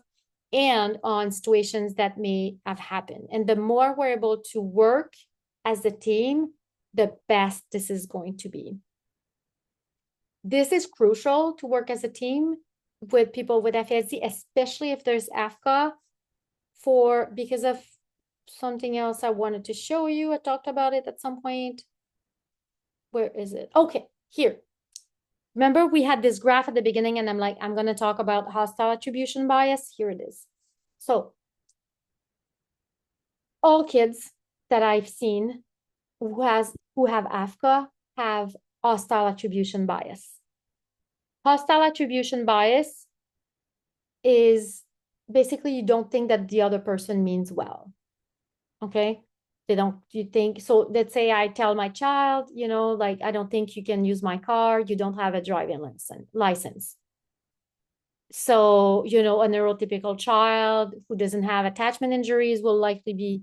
and on situations that may have happened. And the more we're able to work as a team, the best this is going to be. This is crucial to work as a team with people with FASD, especially if there's AFCCA, because of something else I wanted to show you. I talked about it at some point. Where is it? Okay, here. Remember we had this graph at the beginning and I'm like, I'm going to talk about hostile attribution bias. Here it is. So all kids that I've seen who have AFCCA have hostile attribution bias. Hostile attribution bias is basically you don't think that the other person means well. Okay. You think, so let's say I tell my child, like, I don't think you can use my car. You don't have a driving license. So, a neurotypical child who doesn't have attachment injuries will likely be,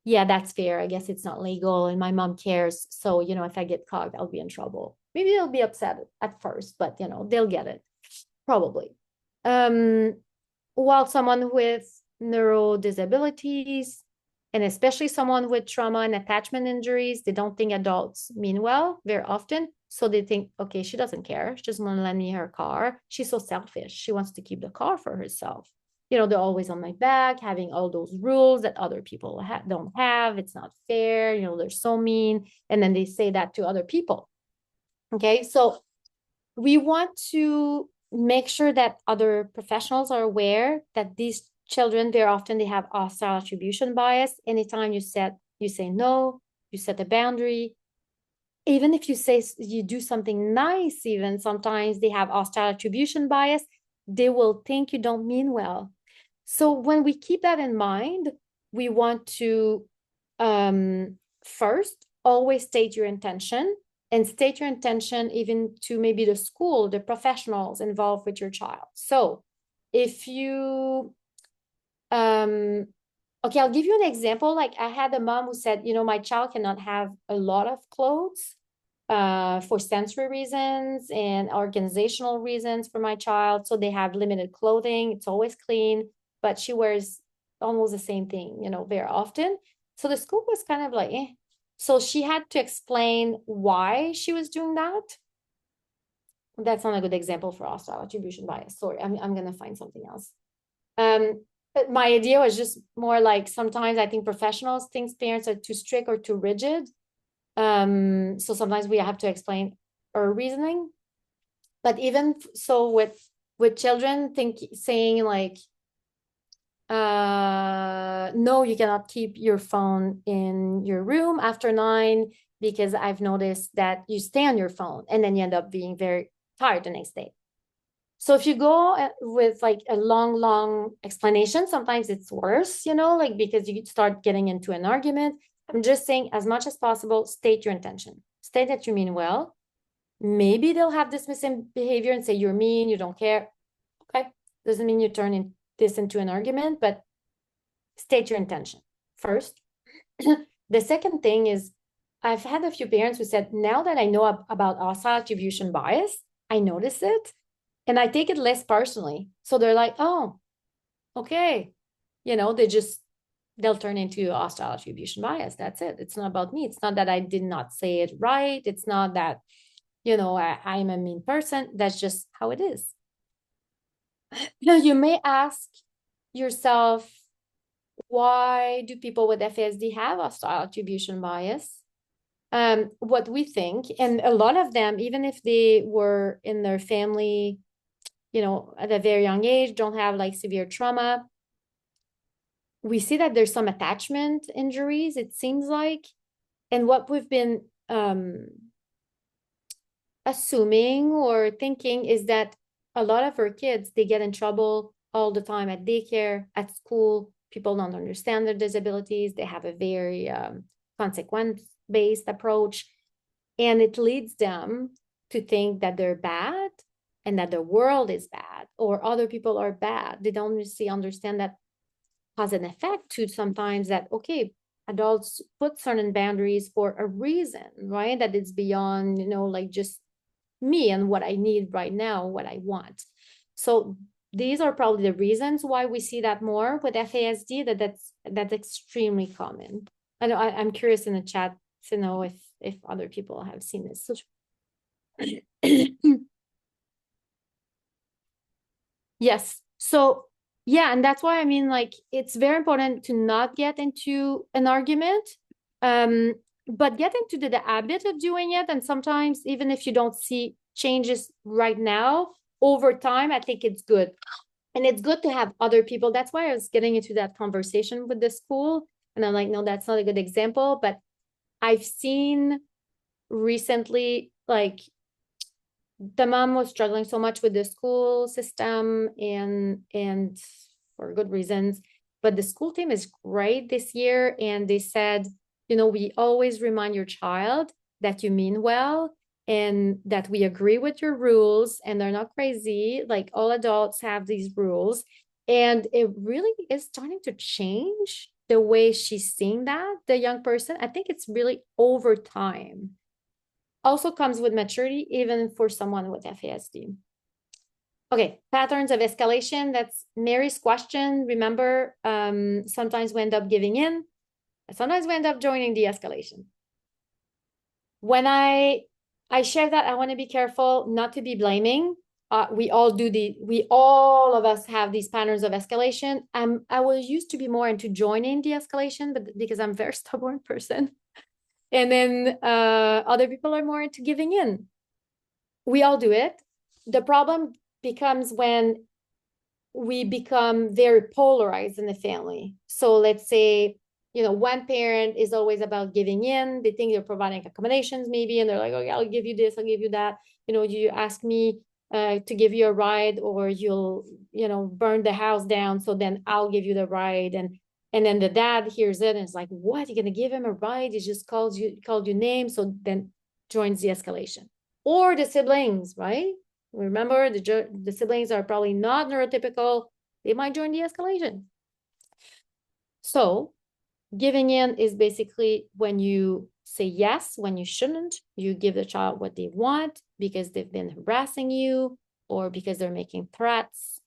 yeah, that's fair. I guess it's not legal and my mom cares. So, if I get caught, I'll be in trouble. Maybe they'll be upset at first, but, they'll get it probably. While someone with neuro disabilities, and especially someone with trauma and attachment injuries, they don't think adults mean well very often. So they think, okay, she doesn't care. She doesn't want to lend me her car. She's so selfish. She wants to keep the car for herself. They're always on my back, having all those rules that other people don't have. It's not fair. They're so mean. And then they say that to other people. Okay. So we want to make sure that other professionals are aware that these children, very often they have hostile attribution bias. Anytime you say no, you set a boundary. Even if you do something nice, even sometimes they have hostile attribution bias, they will think you don't mean well. So when we keep that in mind, we want to first always state your intention, and state your intention even to maybe the school, the professionals involved with your child. So if you, okay, I'll give you an example. Like I had a mom who said, my child cannot have a lot of clothes for sensory reasons and organizational reasons for my child. So they have limited clothing. It's always clean, but she wears almost the same thing, very often. So the school was kind of like, eh. So she had to explain why she was doing that. That's not a good example for hostile attribution bias. Sorry, I'm gonna find something else. But my idea was just more like sometimes I think professionals think parents are too strict or too rigid. So sometimes we have to explain our reasoning. But even so with children saying like, no, you cannot keep your phone in your room after 9 because I've noticed that you stay on your phone and then you end up being very tired the next day. So if you go with like a long explanation, sometimes it's worse, like because you start getting into an argument. I'm just saying, as much as possible, state your intention. State that you mean well. Maybe they'll have dismissive behavior and say you're mean, you don't care. Okay, doesn't mean you turn this into an argument, but state your intention first. The second thing is, I've had a few parents who said, now that I know about hostile attribution bias, I notice it and I take it less personally. So they're like, oh, okay. They'll turn into hostile attribution bias. That's it. It's not about me. It's not that I did not say it right. It's not that, I'm a mean person. That's just how it is. You may ask yourself, why do people with FASD have hostile attribution bias? What we think, and a lot of them, even if they were in their family, at a very young age, don't have like severe trauma, we see that there's some attachment injuries, it seems like. And what we've been assuming or thinking is that a lot of our kids, they get in trouble all the time at daycare, at school. People don't understand their disabilities. They have a very consequence-based approach. And it leads them to think that they're bad and that the world is bad or other people are bad. They don't really understand that has an effect to sometimes that, okay, adults put certain boundaries for a reason, right? That it's beyond, like just me and what I need right now, what I want. So these are probably the reasons why we see that more with FASD, that's extremely common. I'm curious in the chat to know if other people have seen this. Yes. So yeah, and that's why I mean, like, it's very important to not get into an argument, but get into the habit of doing it. And sometimes, even if you don't see changes right now, over time, I think it's good. And it's good to have other people. That's why I was getting into that conversation with the school. And I'm like, no, that's not a good example. But I've seen recently, like, the mom was struggling so much with the school system and for good reasons. But the school team is great this year, and they said, we always remind your child that you mean well and that we agree with your rules and they're not crazy. Like all adults have these rules. And it really is starting to change the way she's seeing that, the young person. I think it's really over time. Also comes with maturity, even for someone with FASD. Okay, patterns of escalation. That's Mary's question. Remember, sometimes we end up giving in, sometimes we end up joining the escalation. When I share that, I want to be careful not to be blaming. We all of us have these patterns of escalation. I was used to be more into joining the escalation, but because I'm a very stubborn person. And then other people are more into giving in. We all do it. The problem becomes when we become very polarized in the family. So let's say, one parent is always about giving in. They think they're providing accommodations maybe, and they're like, okay, I'll give you this, I'll give you that. You ask me to give you a ride, or you'll, burn the house down, so then I'll give you the ride. And then the dad hears it and is like, what, you're gonna give him a ride? He just called you name. So then joins the escalation. Or the siblings, right? Remember, the siblings are probably not neurotypical. They might join the escalation. So giving in is basically when you say yes, when you shouldn't. You give the child what they want because they've been harassing you or because they're making threats.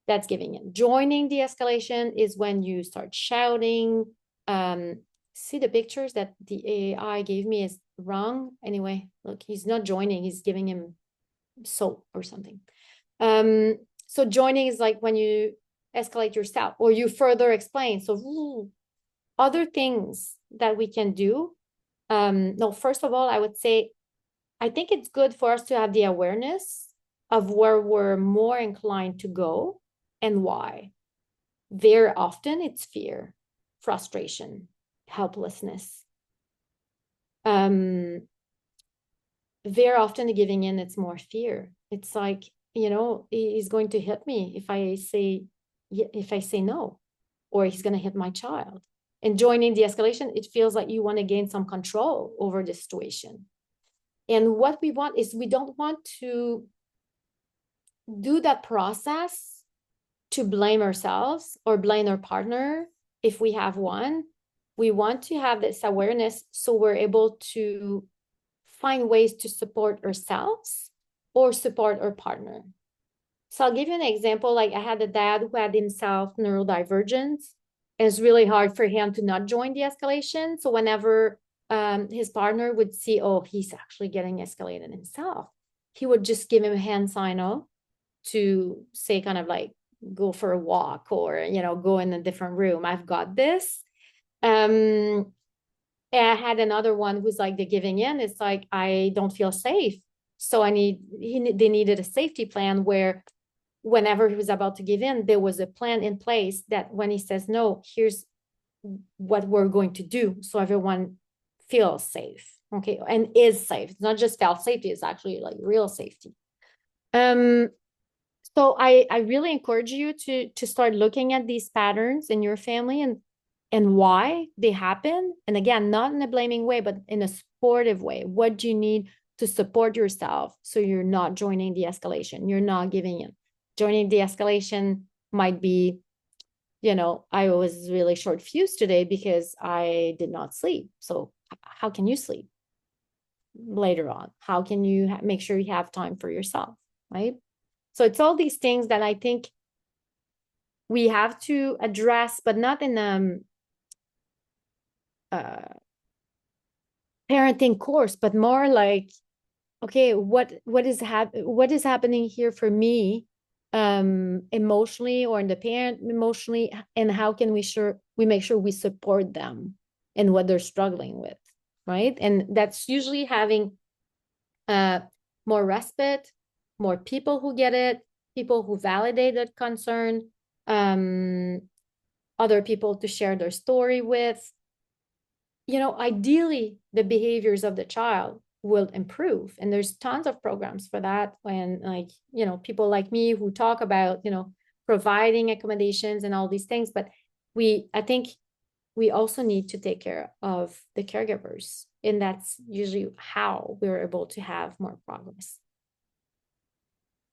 That's giving in. Joining the escalation is when you start shouting. See, the pictures that the AI gave me is wrong. Anyway, look, he's not joining. He's giving him soap or something. So joining is like when you escalate yourself or you further explain. So other things that we can do. No, first of all, I would say, I think it's good for us to have the awareness of where we're more inclined to go and why. Very often it's fear, frustration, helplessness. Very often giving in, it's more fear. It's like, he's going to hit me if I say no, or he's going to hit my child. And joining the escalation, it feels like you want to gain some control over the situation. And what we want is, we don't want to do that process to blame ourselves or blame our partner if we have one. We want to have this awareness so we're able to find ways to support ourselves or support our partner. So I'll give you an example. Like, I had a dad who had himself neurodivergence. It's really hard for him to not join the escalation. So whenever his partner would see, oh, he's actually getting escalated himself, he would just give him a hand signal to say, kind of like, go for a walk, or, go in a different room. I've got this. And I had another one who's like the giving in. It's like, I don't feel safe. So they needed a safety plan where whenever he was about to give in, there was a plan in place that when he says no, here's what we're going to do. So everyone feels safe. Okay. And is safe. It's not just felt safety. It's actually like real safety. So I really encourage you to start looking at these patterns in your family and why they happen. And again, not in a blaming way, but in a supportive way. What do you need to support yourself so you're not joining the escalation? You're not giving in. Joining the escalation might be, I was really short fused today because I did not sleep. So how can you sleep later on? How can you make sure you have time for yourself, right? So it's all these things that I think we have to address, but not in parenting course, but more like, okay, what is happening here for me, emotionally, or in the parent emotionally, and how can we make sure we support them in what they're struggling with, right? And that's usually having more respite, more people who get it, people who validate that concern, other people to share their story with. Ideally, the behaviors of the child will improve. And there's tons of programs for that. And like, people like me who talk about, providing accommodations and all these things. But I think we also need to take care of the caregivers. And that's usually how we're able to have more progress.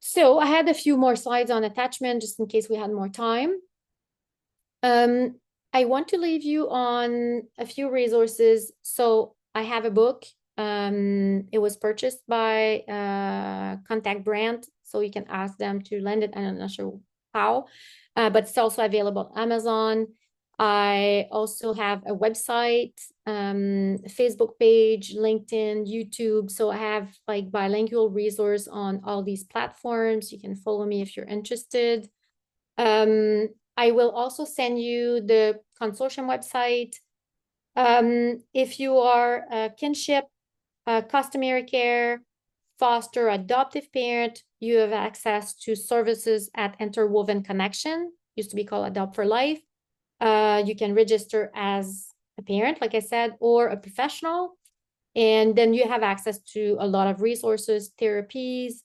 So I had a few more slides on attachment just in case we had more time. I want to leave you on a few resources. So I have a book. It was purchased by Contact Brand, so you can ask them to lend it. I'm not sure how, but it's also available on Amazon. I also have a website, Facebook page, LinkedIn, YouTube. So I have like bilingual resource on all these platforms. You can follow me if you're interested. I will also send you the consortium website. If you are a kinship, customary care, foster, adoptive parent, you have access to services at Interwoven Connection, used to be called Adopt for Life. You can register as a parent, like I said, or a professional. And then you have access to a lot of resources, therapies,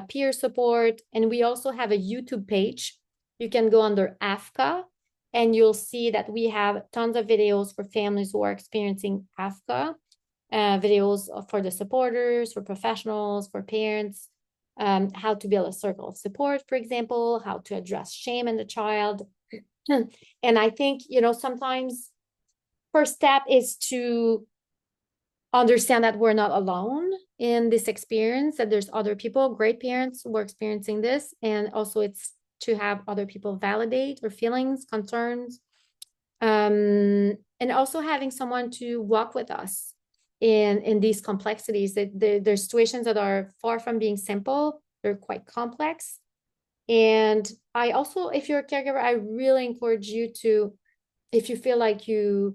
peer support. And we also have a YouTube page. You can go under AFCCA and you'll see that we have tons of videos for families who are experiencing AFCCA, videos for the supporters, for professionals, for parents, how to build a circle of support, for example, how to address shame in the child. And I think, sometimes first step is to understand that we're not alone in this experience, that there's other people, great parents who are experiencing this. And also it's to have other people validate our feelings, concerns, and also having someone to walk with us in these complexities. That there's situations that are far from being simple, they're quite complex. And I also, if you're a caregiver, I really encourage you to, if you feel like you're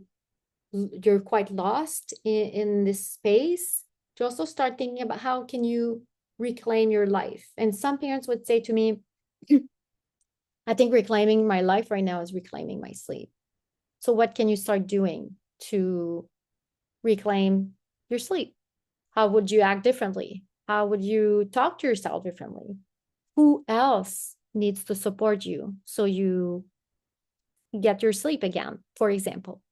quite lost in this space, to also start thinking about how can you reclaim your life. And some parents would say to me, I think reclaiming my life right now is reclaiming my sleep. So what can you start doing to reclaim your sleep? How would you act differently? How would you talk to yourself differently? Who else needs to support you so you get your sleep again, for example?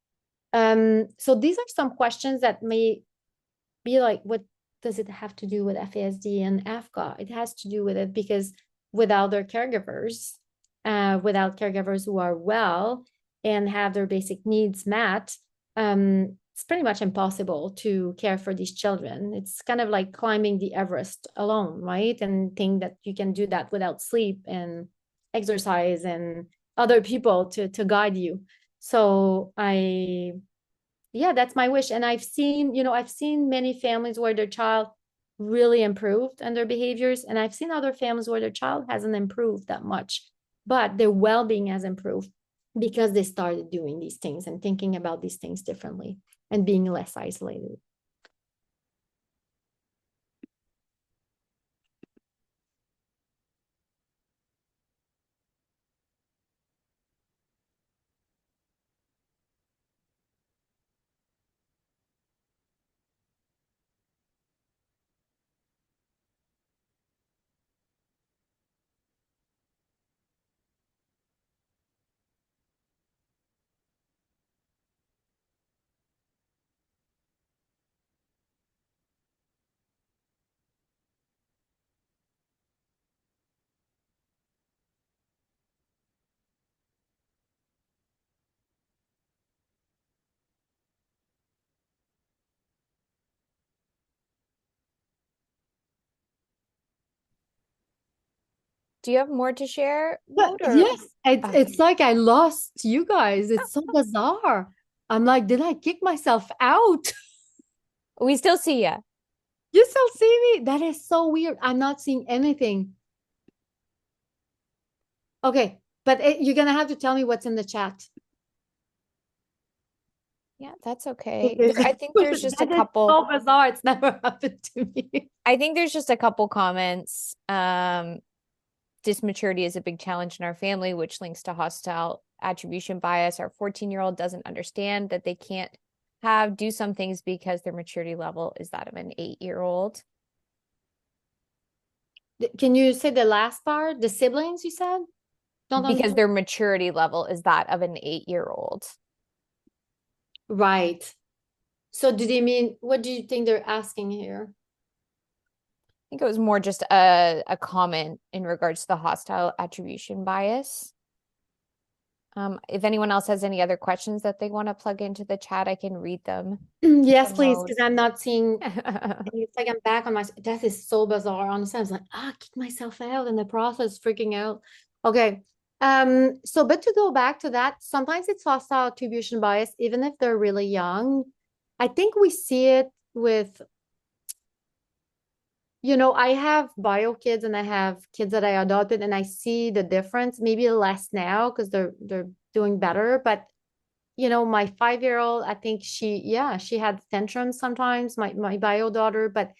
So these are some questions that may be like, what does it have to do with FASD and AFCCA? It has to do with it because without their caregivers, without caregivers who are well and have their basic needs met, it's pretty much impossible to care for these children. It's kind of like climbing the Everest alone, right? And think that you can do that without sleep and exercise and other people to guide you. So yeah, that's my wish. And I've seen many families where their child really improved on their behaviors. And I've seen other families where their child hasn't improved that much, but their well-being has improved because they started doing these things and thinking about these things differently and being less isolated. Do you have more to share, But Maude, or yes, it's like I lost you guys. It's so bizarre. I'm like, did I kick myself out? we still see you? You still see me? That is so weird. I'm not seeing anything. Okay, but you're gonna have to tell me what's in the chat. Yeah, that's okay. I think there's just a That is couple. so bizarre. It's never happened to me. I think there's just a couple comments. Dysmaturity is a big challenge in our family, which links to hostile attribution bias. Our 14-year-old doesn't understand that they can't do some things because their maturity level is that of an 8-year-old. Can you say the last part? The siblings, you said? Don't Because understand. their maturity level is that of an 8-year-old. Right. So do they mean, what do you think they're asking here? I think it was more just a comment in regards to the hostile attribution bias. If anyone else has any other questions that they want to plug into the chat, I can read them. Yes, from please, Maude. because I'm not seeing, it's like I'm back on my, that is so bizarre. Honestly, I was like, kick myself out in the process, freaking out. Okay. So, but to go back to that, sometimes it's hostile attribution bias, even if they're really young. I think we see it with, I have bio kids and I have kids that I adopted, and I see the difference, maybe less now because they're doing better. But my 5-year-old, I think she had tantrums sometimes, my bio daughter, but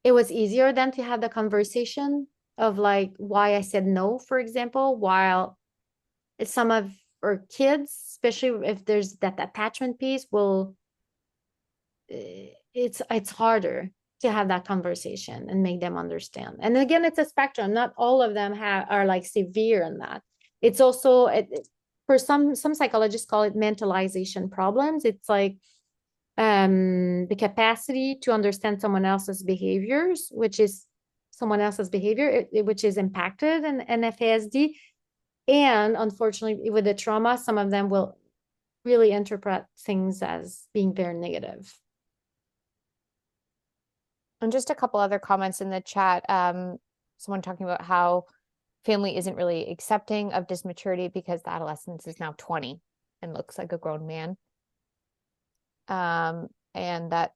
it was easier then to have the conversation of like why I said no, for example, while some of our kids, especially if there's that attachment piece, it's harder to have that conversation and make them understand. And again, it's a spectrum. Not all of them are like severe in that. It's also for some psychologists call it mentalization problems. It's like the capacity to understand someone else's behaviors, which is which is impacted in FASD. And unfortunately, with the trauma, some of them will really interpret things as being very negative. And just a couple other comments in the chat. Someone talking about how family isn't really accepting of dysmaturity because the adolescent is now 20 and looks like a grown man. And that,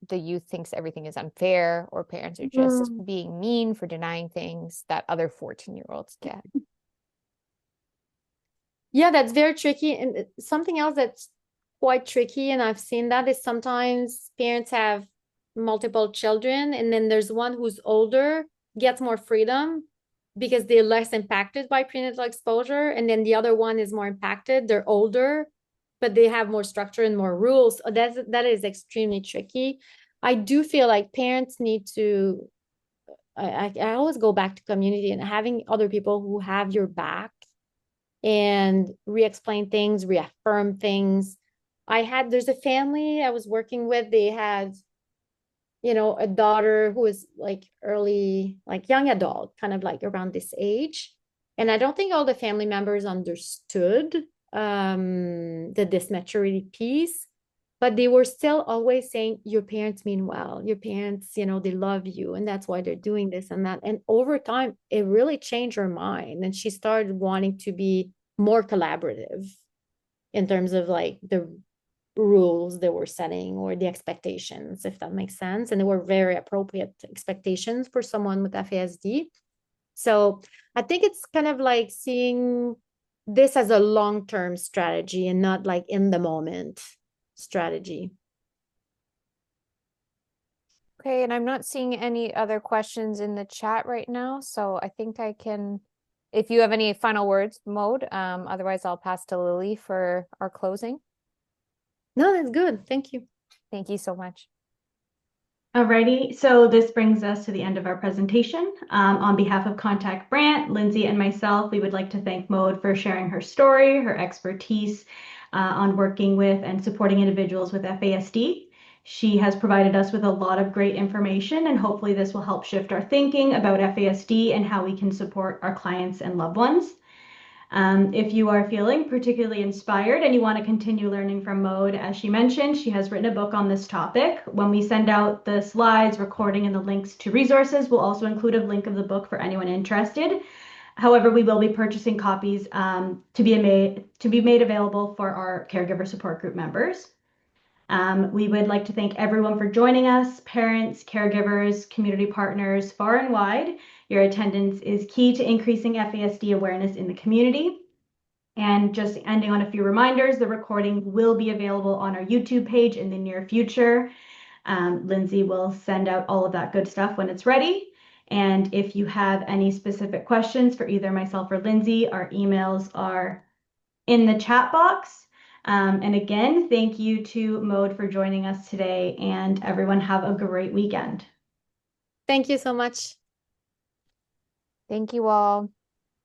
the youth thinks everything is unfair, or parents are just being mean for denying things that other 14-year-olds get. Yeah, that's very tricky. And something else that's quite tricky, and I've seen that, is sometimes parents have multiple children, and then there's one who's older, gets more freedom because they're less impacted by prenatal exposure, and then the other one is more impacted. They're older, but they have more structure and more rules. So that is extremely tricky. I do feel like parents need to, I always go back to community and having other people who have your back and re-explain things, reaffirm things. There's a family I was working with. They had, a daughter who was like early, like young adult, kind of like around this age. And I don't think all the family members understood the dysmaturity piece, but they were still always saying, your parents mean well, your parents, they love you, and that's why they're doing this and that. And over time, it really changed her mind. And she started wanting to be more collaborative in terms of like the rules they were setting or the expectations, if that makes sense. And they were very appropriate expectations for someone with FASD. So I think it's kind of like seeing this as a long-term strategy and not like in the moment strategy. Okay, and I'm not seeing any other questions in the chat right now, so I think I can, if you have any final words, Maude, otherwise I'll pass to Lily for our closing. No, that's good. Thank you. Thank you so much. Alrighty, so this brings us to the end of our presentation. On behalf of Contact Brant, Lindsay, and myself, we would like to thank Maude for sharing her story, her expertise on working with and supporting individuals with FASD. She has provided us with a lot of great information, and hopefully this will help shift our thinking about FASD and how we can support our clients and loved ones. If you are feeling particularly inspired and you want to continue learning from Maude, as she mentioned, she has written a book on this topic. When we send out the slides, recording, and the links to resources, we'll also include a link of the book for anyone interested. However, we will be purchasing copies to be made available for our caregiver support group members. We would like to thank everyone for joining us, parents, caregivers, community partners, far and wide. Your attendance is key to increasing FASD awareness in the community. And just ending on a few reminders, the recording will be available on our YouTube page in the near future. Lindsay will send out all of that good stuff when it's ready. And if you have any specific questions for either myself or Lindsay, our emails are in the chat box. And again, thank you to Maude for joining us today, and everyone have a great weekend. Thank you so much. Thank you all.